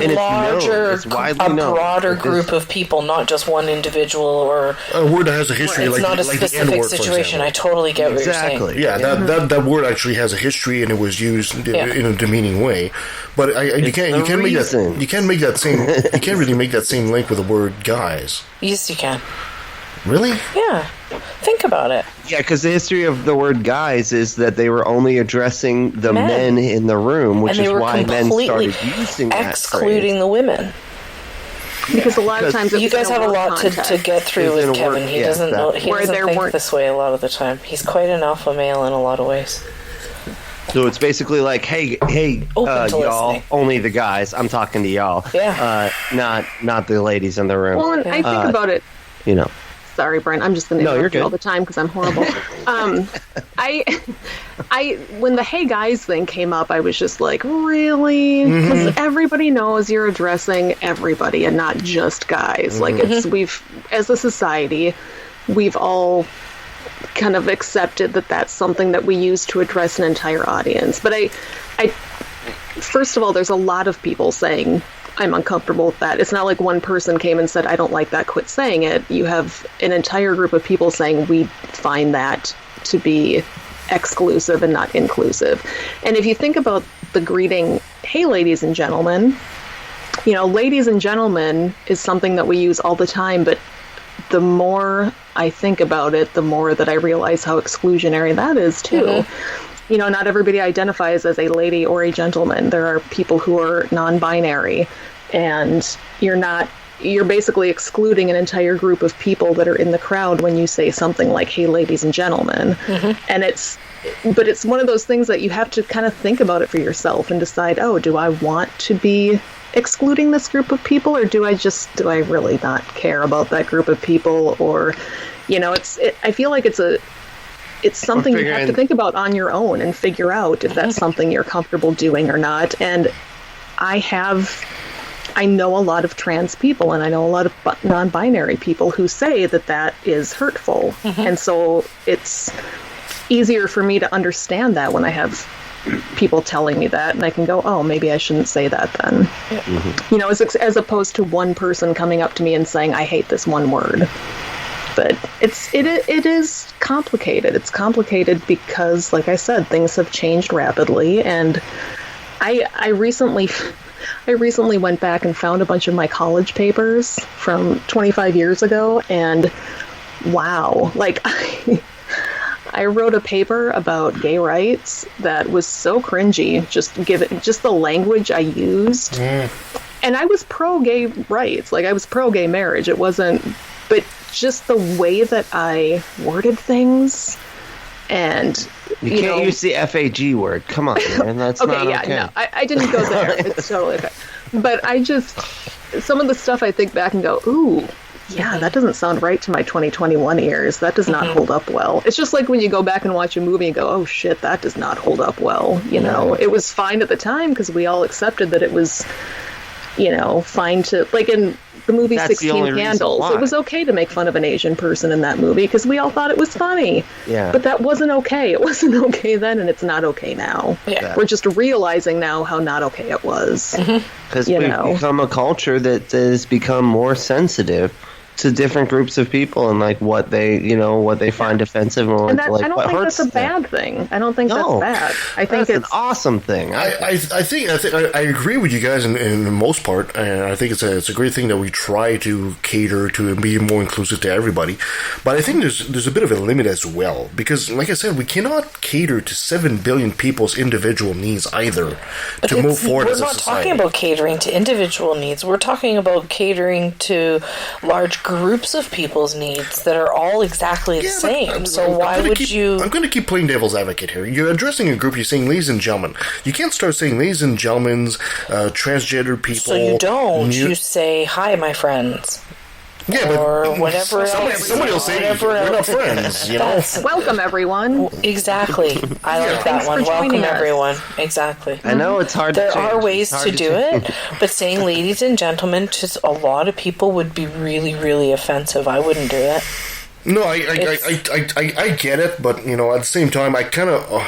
S6: A broader group of people, not just one individual or
S1: a word that has a history.
S6: It's not a specific situation. I totally get what you're saying.
S1: Yeah, that word actually has a history, and it was used in a demeaning way. But you can't really make that same link with the word guys.
S6: Yes, you can.
S1: Really?
S6: Yeah. Think about it.
S7: Yeah, because the history of the word guys is that they were only addressing the men in the room, which is why men started using that
S6: excluding the women.
S14: Because a lot of times
S6: you guys have a lot to get through with Kevin. He doesn't know. He doesn't think this way a lot of the time. He's quite an alpha male in a lot of ways.
S7: So it's basically like, hey, y'all,
S6: listening.
S7: only the guys. I'm talking to y'all.
S6: Yeah.
S7: Not the ladies in the room.
S14: Well, and I think about it. Sorry, Brent. I'm just going to interrupt you all the time because I'm horrible. When the hey guys thing came up, I was just like, really? Because everybody knows you're addressing everybody and not just guys. Like as a society, we've all kind of accepted that that's something that we use to address an entire audience. But I first of all, there's a lot of people saying, I'm uncomfortable with that. It's not like one person came and said, I don't like that, quit saying it. You have an entire group of people saying, we find that to be exclusive and not inclusive. And if you think about the greeting, hey, ladies and gentlemen, ladies and gentlemen is something that we use all the time, but the more I think about it, the more that I realize how exclusionary that is, too. Mm-hmm. Not everybody identifies as a lady or a gentleman. There are people who are non-binary, and you're basically excluding an entire group of people that are in the crowd when you say something like, hey, ladies and gentlemen. Mm-hmm. And it's one of those things that you have to kind of think about it for yourself and decide, do I want to be excluding this group of people, or do I really not care about that group of people? Or, I feel like it's something you have to think about on your own and figure out if that's something you're comfortable doing or not. And I know a lot of trans people, and I know a lot of non-binary people who say that is hurtful. Mm-hmm. And so it's easier for me to understand that when I have people telling me that, and I can go, oh, maybe I shouldn't say that then. Mm-hmm. As opposed to one person coming up to me and saying, I hate this one word. But it is complicated. It's complicated because, like I said, things have changed rapidly, and I recently went back and found a bunch of my college papers from 25 years ago, and wow, I wrote a paper about gay rights that was so cringy, just the language I used. And I was pro-gay rights, I was pro-gay marriage. It wasn't, but just the way that I worded things, and
S7: you can't use the FAG word. Come on, man, that's not okay.
S14: No, I didn't go there. It's totally okay. But some of the stuff I think back and go, ooh, yeah, that doesn't sound right to my 2021 ears. That does not hold up well. It's just like when you go back and watch a movie and go, oh shit, that does not hold up well. It was fine at the time because we all accepted that it was, fine to, in the movie
S7: That's
S14: 16 Candles, it was okay to make fun of an Asian person in that movie because we all thought it was funny. Yeah. But that wasn't okay. It wasn't okay then, and it's not okay now. Yeah. We're just realizing now how not okay it was.
S7: Because we've become a culture that has become more sensitive to different groups of people and what they find offensive and
S14: I don't think that's a bad thing. I don't think that's bad. I think it's
S7: an awesome thing.
S1: I think I agree with you guys in the most part, and I think it's a great thing that we try to cater to and be more inclusive to everybody. But I think there's a bit of a limit as well, because like I said, we cannot cater to 7 billion people's individual needs either to move forward as a society.
S6: We're not talking about catering to individual needs. We're talking about catering to large groups of people's needs that are all exactly the same. So why would you...
S1: I'm going to keep playing devil's advocate here. You're addressing a group, you're saying ladies and gentlemen. You can't start saying ladies and gentlemen, transgender people...
S6: So you don't. You say, hi, my friends. Yeah, or whatever else.
S1: Somebody will say, we're not friends,
S14: Welcome, everyone.
S6: Exactly. I like that one. Welcome, everyone. Exactly.
S7: I know it's hard
S6: there
S7: to change.
S6: There are ways to do it, but saying ladies and gentlemen to a lot of people would be really, really offensive. I wouldn't do that.
S1: No, I get it, but, at the same time, I kind of...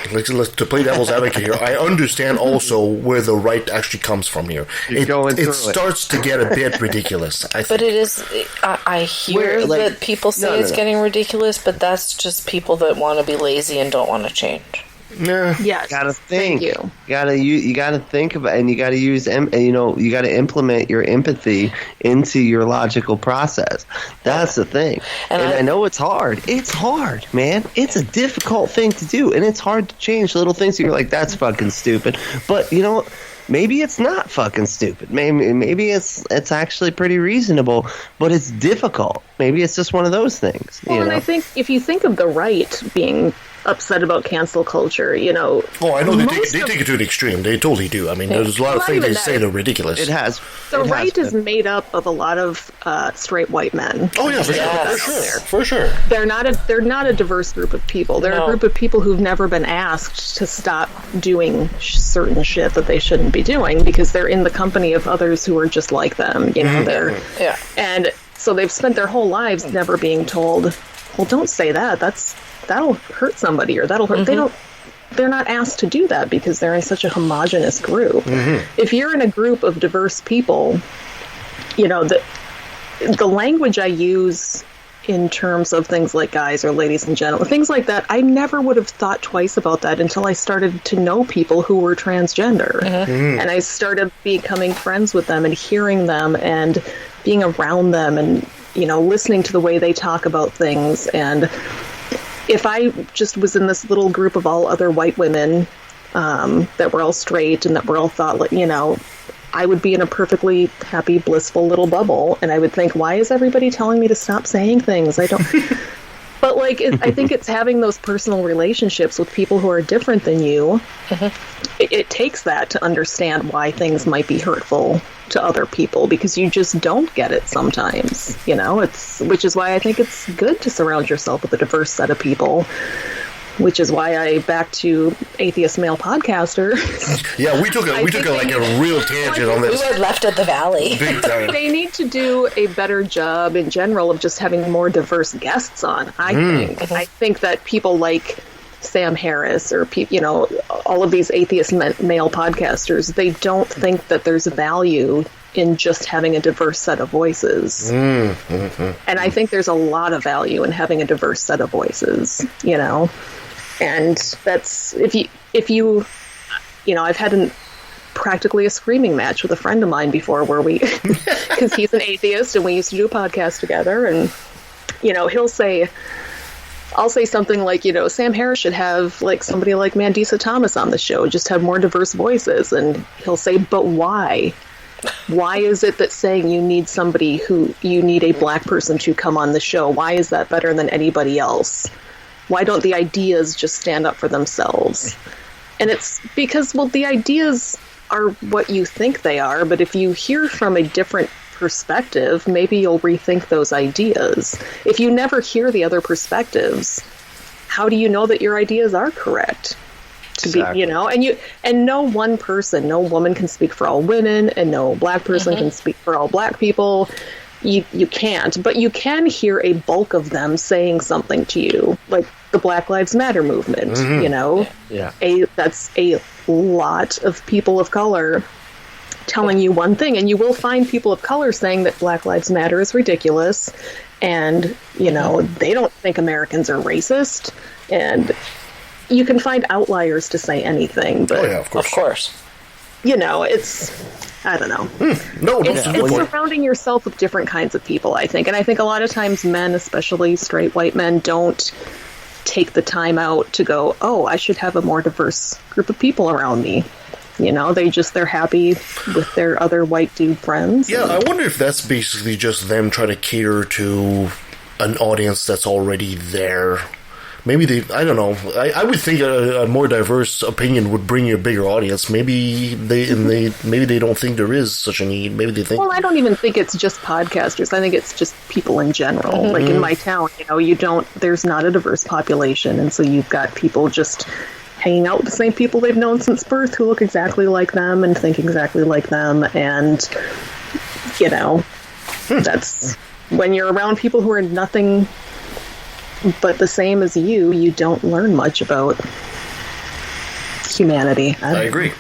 S1: to play devil's advocate here, I understand also where the right actually comes from here. It starts to get a bit ridiculous, I think.
S6: But it is... I hear that people say it's getting ridiculous, but that's just people that want to be lazy and don't want to change.
S1: Yeah.
S14: Yes.
S7: Gotta think.
S14: Thank you.
S7: You gotta think about, and you gotta use, you gotta implement your empathy into your logical process. That's the thing. And I know it's hard. It's hard, man. It's a difficult thing to do, and it's hard to change little things. You're like, that's fucking stupid. But maybe it's not fucking stupid. Maybe it's actually pretty reasonable, but it's difficult. Maybe it's just one of those things.
S14: And I think if you think of the right being upset about cancel culture,
S1: Oh, I know they take it to an extreme. They totally do. I mean, there's a lot of things they say that are ridiculous.
S7: It has.
S14: The right is made up of a lot of straight white men.
S1: Oh yeah, for sure.
S14: They're not a diverse group of people. They're a group of people who've never been asked to stop doing certain shit that they shouldn't be doing because they're in the company of others who are just like them. And so they've spent their whole lives never being told, well, don't say that. That'll hurt somebody, or that'll hurt. They're not asked to do that because they're in such a homogenous group. If you're in a group of diverse people, you know, the language I use in terms of things like guys or ladies and gentlemen, things like that, I never would have thought twice about that until I started to know people who were transgender. And I started becoming friends with them and hearing them and being around them and, you know, listening to the way they talk about things. And if I just was in this little group of all other white women that were all straight and that were all thought, like, you know, I would be in a perfectly happy, blissful little bubble, and I would think, why is everybody telling me to stop saying things? I don't... But, like, I think it's having those personal relationships with people who are different than you. It takes that to understand why things might be hurtful to other people, because you just don't get it sometimes, you know? Which is why I think it's good to surround yourself with a diverse set of people. Which is why back to atheist male podcaster.
S1: Yeah, we took like a real tangent on this.
S6: We were left at the valley.
S1: Big time.
S14: They need to do a better job in general of just having more diverse guests on, I think. I think that people like Sam Harris or, you know, all of these atheist male podcasters, they don't think that there's value in just having a diverse set of voices. And I think there's a lot of value in having a diverse set of voices, you know? And that's, if you know, I've had practically a screaming match with a friend of mine before where we, because he's an atheist and we used to do a podcast together, and, you know, I'll say something like, you know, Sam Harris should have like somebody like Mandisa Thomas on the show, just have more diverse voices. And he'll say, but why? Why is it that saying you need a black person to come on the show? Why is that better than anybody else? Why don't the ideas just stand up for themselves? And it's because, well, the ideas are what you think they are, but if you hear from a different perspective, maybe you'll rethink those ideas. If you never hear the other perspectives, how do you know that your ideas are correct? Exactly. You know, and no one person, no woman can speak for all women, and no black person can speak for all black people. You can't, but you can hear a bulk of them saying something to you, like the Black Lives Matter movement, you know?
S7: Yeah.
S14: That's a lot of people of color telling you one thing, and you will find people of color saying that Black Lives Matter is ridiculous, and, you know, they don't think Americans are racist, and you can find outliers to say anything, but...
S1: Oh, yeah, of course.
S14: You know, it's... I don't know. It's surrounding yourself with different kinds of people, I think. And I think a lot of times men, especially straight white men, don't take the time out to go, oh, I should have a more diverse group of people around me. You know, they're happy with their other white dude friends.
S1: Yeah, I wonder if that's basically just them trying to cater to an audience that's already there. Maybe I don't know. I would think a more diverse opinion would bring you a bigger audience. Maybe they don't think there is such a need. Maybe they think.
S14: Well, I don't even think it's just podcasters. I think it's just people in general. Like in my town, you know, there's not a diverse population, and so you've got people just hanging out with the same people they've known since birth who look exactly like them and think exactly like them, and you know, that's when you're around people who are nothing but the same as you don't learn much about humanity.
S1: I agree.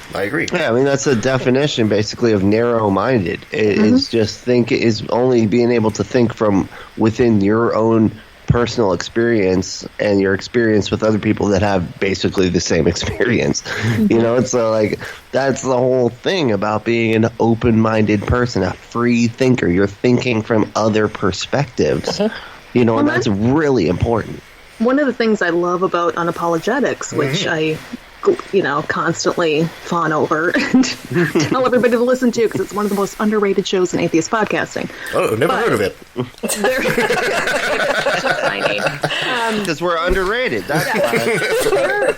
S7: Yeah, I mean, that's a definition basically of narrow-minded. It's just is only being able to think from within your own personal experience and your experience with other people that have basically the same experience. You know, it's like that's the whole thing about being an open-minded person, a free thinker. You're thinking from other perspectives. You know, and that's really important.
S14: One of the things I love about Unapologetics, which I, you know, constantly fawn over and tell everybody to listen to, because it's one of the most underrated shows in atheist podcasting.
S1: Oh, never heard of it.
S7: Because we're underrated. That's why.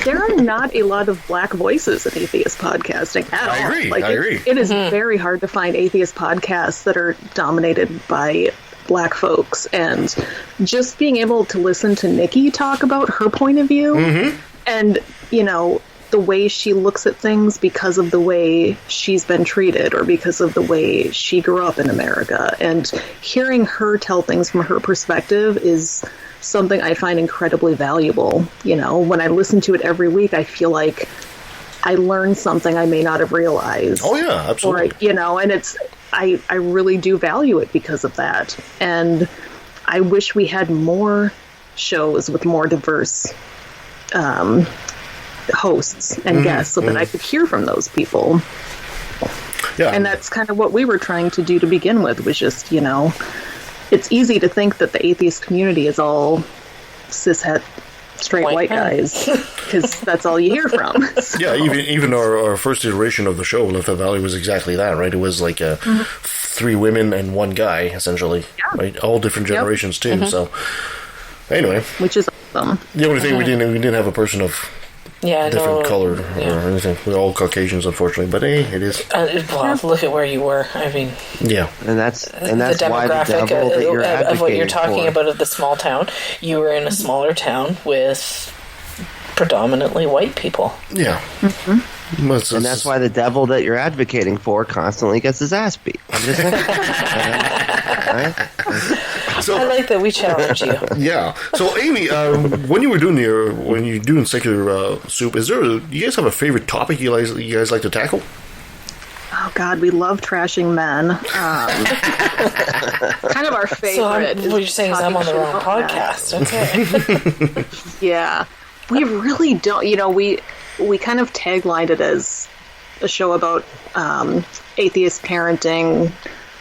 S14: There are not a lot of black voices in atheist podcasting at all.
S1: I agree.
S14: It is very hard to find atheist podcasts that are dominated by black folks, and just being able to listen to Nikki talk about her point of view and, you know, the way she looks at things because of the way she's been treated or because of the way she grew up in America, and hearing her tell things from her perspective is something I find incredibly valuable. You know, when I listen to it every week, I feel like I learned something I may not have realized.
S1: Oh yeah, absolutely.
S14: Or, you know, and I really do value it because of that. And I wish we had more shows with more diverse hosts and guests so that I could hear from those people.
S1: Yeah.
S14: And that's kind of what we were trying to do to begin with, was just, you know, it's easy to think that the atheist community is all cishet straight white guys, because that's all you hear from. So.
S1: Yeah, even our first iteration of the show, Left the Valley, was exactly that, right? It was like 3 women and 1 guy, essentially, right? All different generations too. So anyway,
S14: which is awesome.
S1: The only thing we didn't have a person of different color or anything. We're all Caucasians, unfortunately, but hey, it is.
S6: Well, look at where you were. I mean,
S7: and that's
S6: the
S7: why the
S6: demographic
S7: devil that you're
S6: of what you're talking
S7: for.
S6: about of the small town. You were in a smaller town with predominantly white people.
S1: Yeah.
S7: And that's why the devil that you're advocating for constantly gets his ass beat. I'm just saying.
S1: So,
S6: I like that we challenge you.
S1: Yeah. So, Amy, when you're doing secular soup, you guys have a favorite topic you guys like to tackle?
S14: Oh God, we love trashing men. Kind of our favorite.
S6: So what you're saying is I'm on the wrong podcast. Okay.
S14: Yeah, we really don't. You know, we kind of taglined it as a show about atheist parenting,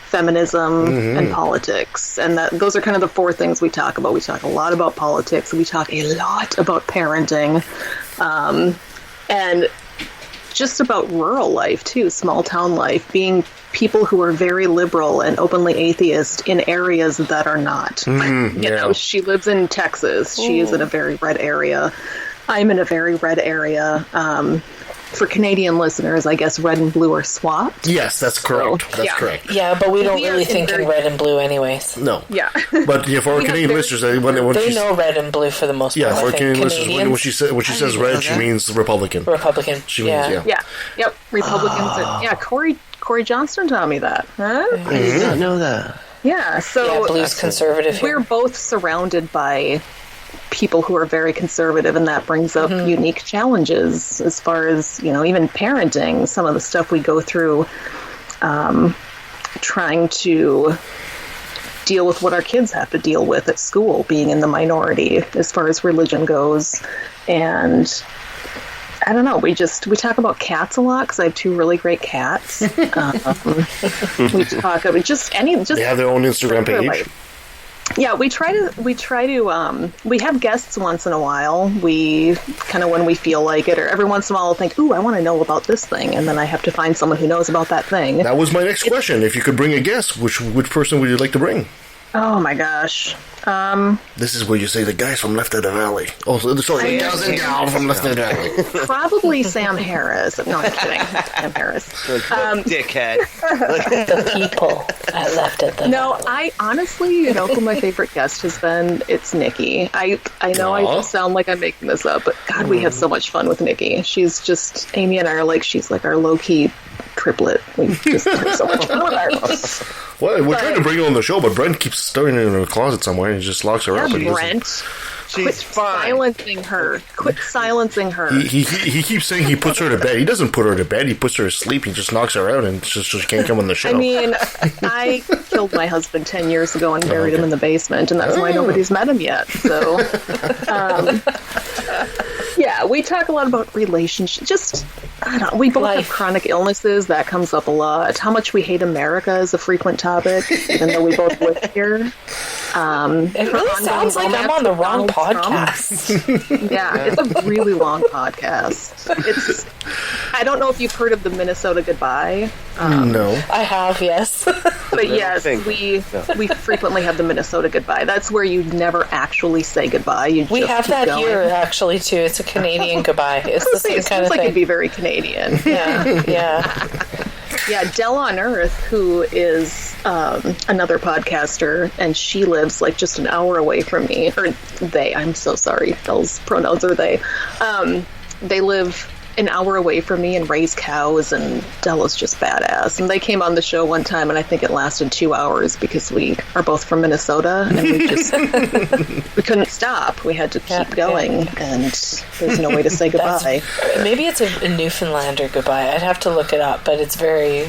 S14: feminism, and politics, and those are kind of the 4 things we talk about. We talk a lot about politics. We talk a lot about parenting, and just about rural life too, small town life, being people who are very liberal and openly atheist in areas that are not. You know, she lives in Texas. She is in a very red area. I'm in a very red area. For Canadian listeners, I guess red and blue are swapped.
S1: Yes, that's correct. That's correct.
S6: Yeah, but we don't really think in red and blue anyways.
S1: No.
S14: Yeah.
S1: But for our Canadian listeners,
S6: they know red and blue for the most part.
S1: Yeah, for Canadian listeners, when she says red, she means Republican.
S6: Republican.
S1: She means,
S14: Yep. Republicans. Corey Johnston taught me that. Huh?
S7: I did not know that.
S14: Yeah, so
S6: blue's conservative.
S14: We're both surrounded by people who are very conservative, and that brings up unique challenges as far as, you know, even parenting. Some of the stuff we go through, trying to deal with what our kids have to deal with at school, being in the minority as far as religion goes. And I don't know, we talk about cats a lot because I have 2 really great cats. We talk about they
S1: have their own Instagram page.
S14: Yeah, we try to, we have guests once in a while. We kind of, when we feel like it, or every once in a while I'll think, ooh, I want to know about this thing. And then I have to find someone who knows about that thing.
S1: That was my next question. If you could bring a guest, which person would you like to bring?
S14: Oh my gosh.
S1: This is where you say the guys from Left of the Valley. Oh, sorry, guys and gals from Left of the Valley.
S14: Probably Sam Harris. No, I'm kidding. Sam Harris.
S7: Dickhead.
S6: The people at Left of the
S14: No, I honestly, you know who my favorite guest has been? It's Nikki. I know I sound like I'm making this up, but God, we have so much fun with Nikki. She's just, Amy and I are like, she's like our low-key triplet. We just have so much fun with her.
S1: Well, we're trying to bring her on the show, but Brent keeps storing her in her closet somewhere and just locks her up.
S14: Brent. Quit silencing her. Quit silencing her.
S1: He keeps saying he puts her to bed. He doesn't put her to bed. He puts her to sleep. He just knocks her out and she can't come on the show.
S14: I mean, I killed my husband 10 years ago and buried him in the basement, and that's why nobody's met him yet. So, yeah, we talk a lot about relationships. Just, I don't know. We both have chronic illnesses. That comes up a lot. How much we hate America is a frequent topic, even though we both live here.
S6: It really sounds like I'm on the wrong podcast.
S14: Yeah, it's a really long podcast. I don't know if you've heard of the Minnesota Goodbye.
S1: No.
S6: I have, yes.
S14: But yes, we frequently have the Minnesota Goodbye. That's where you never actually say goodbye.
S6: We have that going. Here, actually, too. It's a Canadian goodbye. It's the same kind of thing.
S14: It'd be very Canadian.
S6: Yeah.
S14: Yeah, Del on Earth, who is another podcaster, and she lives like just an hour away from me. Or they, I'm so sorry. Del's pronouns are they. They live an hour away from me and raise cows, and Della's just badass. And they came on the show one time, and I think it lasted 2 hours because we are both from Minnesota, and we just we couldn't stop. We had to keep going, and there's no way to say goodbye.
S6: Maybe it's a Newfoundlander goodbye. I'd have to look it up, but it's very...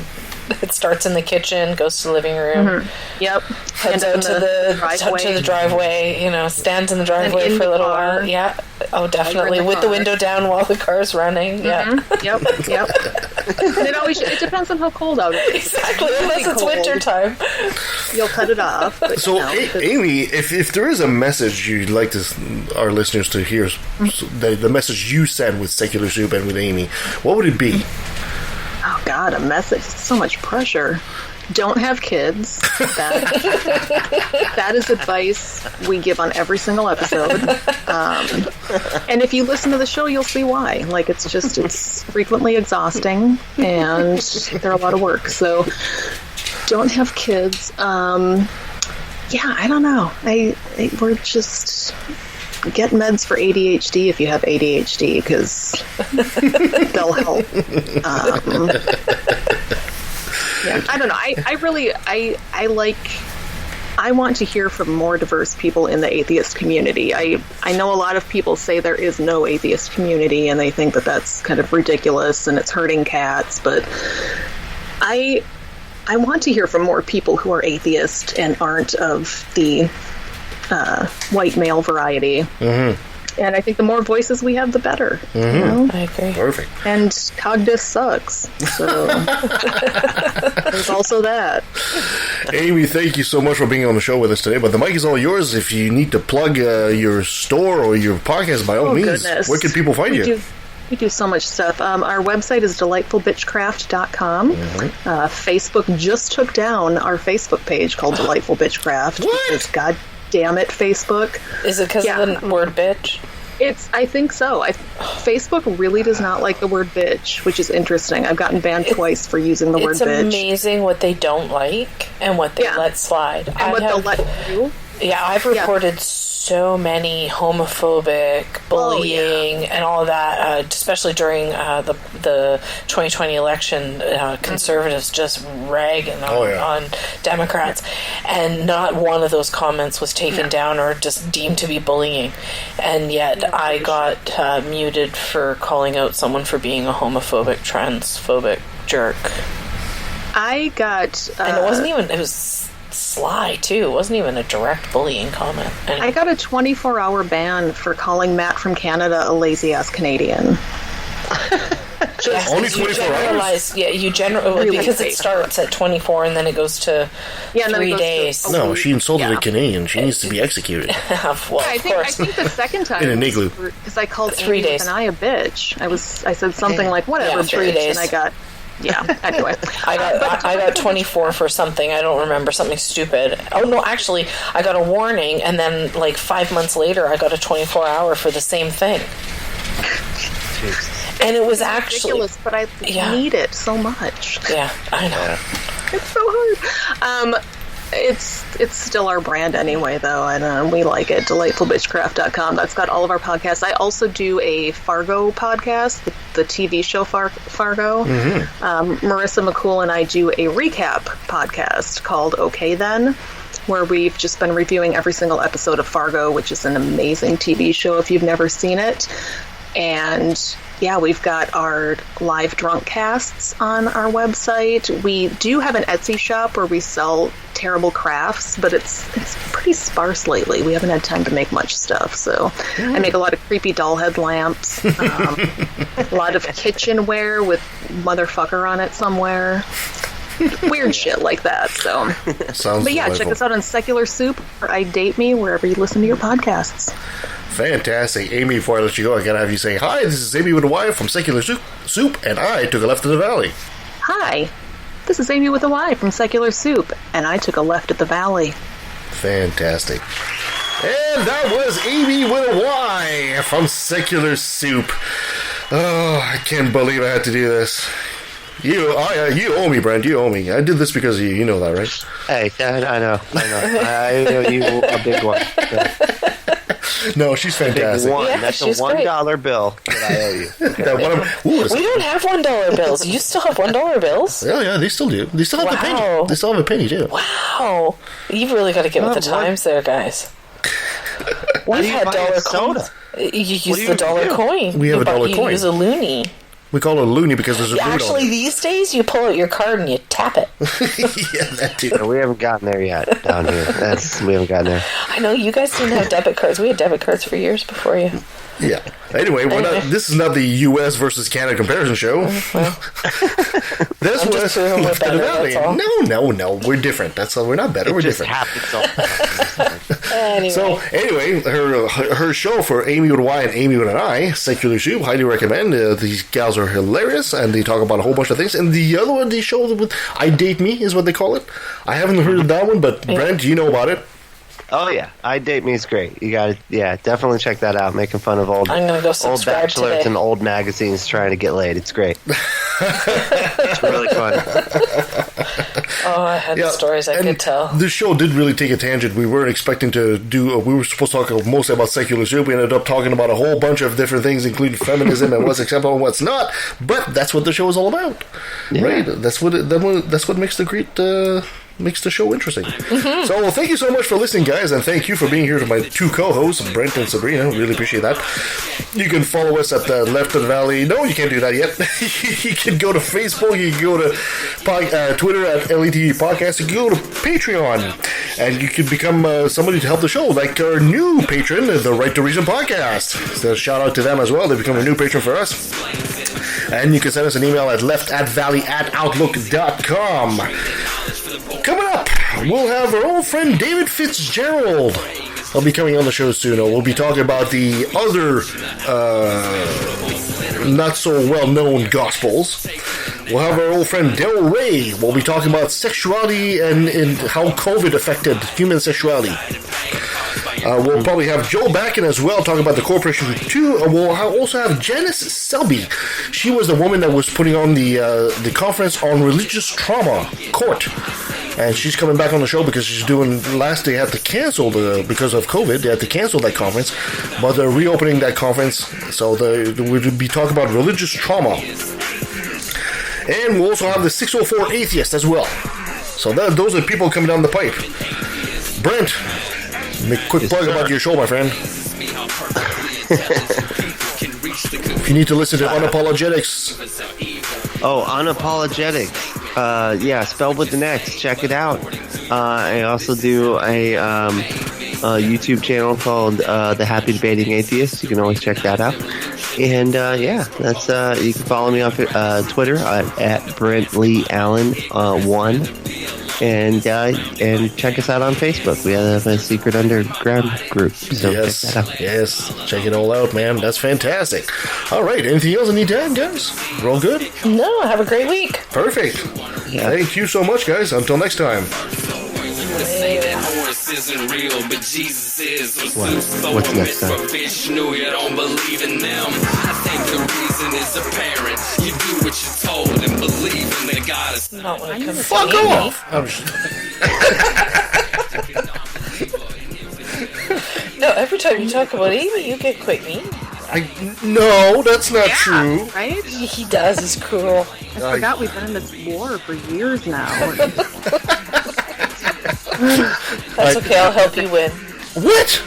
S6: It starts in the kitchen, goes to the living room.
S14: Mm-hmm. Yep.
S6: Heads out to the driveway, stands in the driveway for a little while. Yeah. Oh, definitely. With the window down while the car's running.
S14: Mm-hmm.
S6: Yeah.
S14: Yep. And it depends on how cold out it is.
S6: Exactly. Unless it's winter time.
S14: You'll cut it off. But,
S1: so, Amy, if there is a message you'd like our listeners to hear, the message you send with Secular Soup and with Amy, what would it be?
S14: Oh, God, a message. So much pressure. Don't have kids. That is advice we give on every single episode. And if you listen to the show, you'll see why. Like, it's frequently exhausting, and they're a lot of work. So, don't have kids. I don't know. We're just... Get meds for ADHD if you have ADHD, because they'll help. I don't know. I want to hear from more diverse people in the atheist community. I know a lot of people say there is no atheist community, and they think that that's kind of ridiculous and it's hurting cats, but I want to hear from more people who are atheist and aren't of the white male variety. Mm-hmm. And I think the more voices we have, the better.
S1: Mm-hmm.
S6: I agree.
S1: Perfect.
S14: And Cogdis sucks. So there's also that.
S1: Amy, thank you so much for being on the show with us today. But the mic is all yours. If you need to plug your store or your podcast, by all means,
S14: goodness.
S1: Where can people find you?
S14: We do so much stuff. Our website is delightfulbitchcraft.com.
S1: Mm-hmm.
S14: Facebook just took down our Facebook page called Delightful Bitchcraft. Because, God damn it, Facebook.
S6: Is it because of the word bitch?
S14: I think so. Facebook really does not like the word bitch, which is interesting. I've gotten banned twice for using the word bitch.
S6: It's amazing what they don't like and what they let slide.
S14: And they'll let do.
S6: Yeah, I've reported so many homophobic bullying and all of that, especially during the 2020 election. Conservatives just ragging on Democrats, and not one of those comments was taken down or just deemed to be bullying. And yet I got muted for calling out someone for being a homophobic, transphobic jerk.
S14: I got...
S6: and it wasn't even... It was sly too. It wasn't even a direct bullying comment.
S14: I got a 24-hour ban for calling Matt from Canada a lazy-ass Canadian.
S1: Only 24 hours?
S6: Yeah, you generally, because it starts at 24 and then it goes to 3 days.
S1: No, she insulted a Canadian. She needs to be executed.
S6: Well,
S14: I think the second time
S1: in an igloo.
S14: Because I called
S6: 3 days.
S14: and I a bitch. I said something like, whatever,
S6: 3
S14: bitch,
S6: days.
S14: and I got... Yeah, anyway.
S6: I got 24 for something. I don't remember. Something stupid. Oh, no, actually, I got a warning, and then, 5 months later, I got a 24-hour for the same thing. And it was actually...
S14: ridiculous, but I need it so much.
S6: Yeah, I know.
S14: It's so hard. It's still our brand anyway, though, and we like it. DelightfulBitchcraft.com. That's got all of our podcasts. I also do a Fargo podcast, the TV show Fargo. Mm-hmm. Marissa McCool and I do a recap podcast called Okay Then, where we've just been reviewing every single episode of Fargo, which is an amazing TV show if you've never seen it. And yeah, we've got our live drunk casts on our website. We do have an Etsy shop where we sell terrible crafts, but it's pretty sparse lately. We haven't had time to make much stuff, so I make a lot of creepy doll head lamps, a lot of kitchenware with motherfucker on it somewhere. Weird shit like that. So,
S1: sounds.
S14: But yeah,
S1: delightful.
S14: check us out on Secular Soup or I Date Me wherever you listen to your podcasts.
S1: Fantastic. Amy, before I let you go, I gotta have you say, hi, this is Amy with a Y from Secular Soup, and I took a left to the valley.
S14: Hi, this is Amy with a Y from Secular Soup, and I took a left at the valley.
S1: Fantastic. And that was Amy with a Y from Secular Soup. Oh, I can't believe I had to do this. You owe me, Brent. You owe me. I did this because of you. You know that, right?
S7: Hey, I know. I know you a big one. Yeah.
S1: No, she's fantastic.
S7: One. That's a $1 bill that I owe you.
S6: We don't have $1 bills. You still have $1 bills?
S1: Yeah, they still do. They still have the penny. They still have a penny too.
S6: Wow, you've really got to get with the times there, guys. We've had dollar coins. You use the dollar coin.
S1: We have a dollar coin.
S6: You use a loonie.
S1: We call it a loonie because there's a root on it.
S6: Actually, these days, you pull out your card and you tap it.
S1: Yeah, that too.
S7: We haven't gotten there yet down here. We haven't gotten there.
S6: I know, you guys didn't have debit cards. We had debit cards for years before you.
S1: Yeah. Anyway, this is not the U.S. versus Canada comparison show.
S6: Well,
S1: This was Left of the Valley. No. We're different. That's all. We're not better. We're different. So, anyway, her show for Amy with a Y and Amy with an I, Secular Soup, highly recommend. These gals are hilarious, and they talk about a whole bunch of things. And the other one they show with I Date Me is what they call it. I haven't heard of that one, but Brent, you know about it.
S7: Oh yeah, I Date Me is great. You got to, definitely check that out. Making fun of old bachelors and old magazines trying to get laid. It's great. It's really fun.
S6: Oh, I had stories I could tell.
S1: This show did really take a tangent. We weren't expecting to do. We were supposed to talk mostly about secular soup. We ended up talking about a whole bunch of different things, including feminism and what's acceptable and what's not. But that's what the show is all about, right? That's what makes the great. Makes the show interesting. Mm-hmm. So, thank you so much for listening, guys, and thank you for being here to my two co-hosts, Brent and Sabrina. Really appreciate that. You can follow us at the Left of the Valley. No, you can't do that yet. You can go to Facebook. You can go to Twitter at LATV Podcast. You can go to Patreon, and you can become somebody to help the show, like our new patron, the Right to Reason Podcast. So, shout out to them as well. They become a new patron for us. And you can send us an email at leftatvalley@outlook.com. Coming up, we'll have our old friend David Fitzgerald. He'll be coming on the show soon. We'll be talking about the other not so well-known gospels. We'll have our old friend Del Rey. We'll be talking about sexuality and how COVID affected human sexuality. We'll probably have Joel Backen as well, talking about the Corporation 2. We'll also have Janice Selby. She was the woman that was putting on the conference on religious trauma, COURT. And she's coming back on the show because she's doing, last they had to cancel because of COVID, they had to cancel that conference, but they're reopening that conference, so we'll be talking about religious trauma. And we'll also have the 604 Atheist as well. So those are people coming down the pipe. Brent, make a quick plug about your show, my friend. If you need to listen to Unapologetics.
S7: Oh, Unapologetics. Spelled with an X. Check it out. I also do a YouTube channel called The Happy Debating Atheist. You can always check that out. And that's you can follow me on Twitter at Brent Lee Allen 1. And check us out on Facebook. We have a secret underground group. So check that out.
S1: Yes, check it all out, man. That's fantastic. All right, anything else I need to add, guys? We're all good?
S6: No, have a great week.
S1: Perfect. Yeah. Thank you so much, guys. Until next time.
S5: Isn't real, but Jesus is.
S7: What's next time?
S5: You don't believe in them. I think the reason is apparent. You do what you're told and believe in the God is
S6: not when it comes
S1: Fuck off!
S6: No, every time you talk about Amy, you get quite mean.
S1: No, that's not true.
S14: Right?
S6: He does. He's cruel.
S14: I forgot we've been in this war for years now.
S6: That's okay, I'll help you win.
S1: What?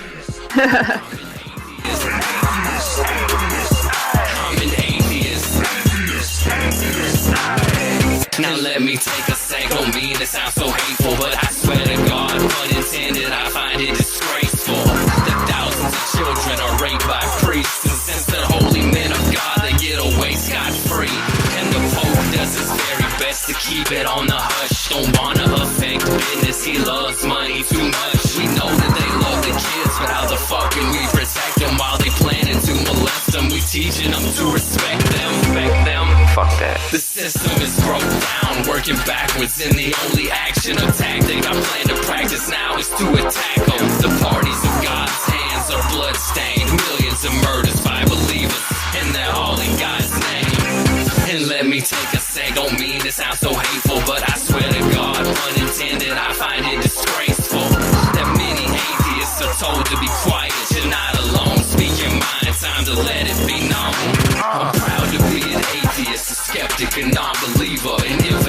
S5: Now let me take a sec, don't mean it sounds so hateful, but I swear to God, unintended, I find it disgraceful that thousands of children are raped by priests, and since they're holy men of God, they get away scot-free, and the Pope does his very best to keep it on the hush. Don't wanna affect business, he loves money too much. We know that they love the kids, but how the fuck can we protect them while they planning to molest them? We teaching them to respect them. Fuck that. The system is broke down, working backwards, and the only action or tactic I plan to practice now is to attack them. The parties of God's hands are bloodstained, millions of murders by believers, and they're all in God's name. And let me take a sec, don't mean to sound so hateful, but I swear to God, unintended, I find it disgraceful that many atheists are told to be quiet. You're not alone. to let it be known. I'm proud to be an atheist, a skeptic, a non-believer, and if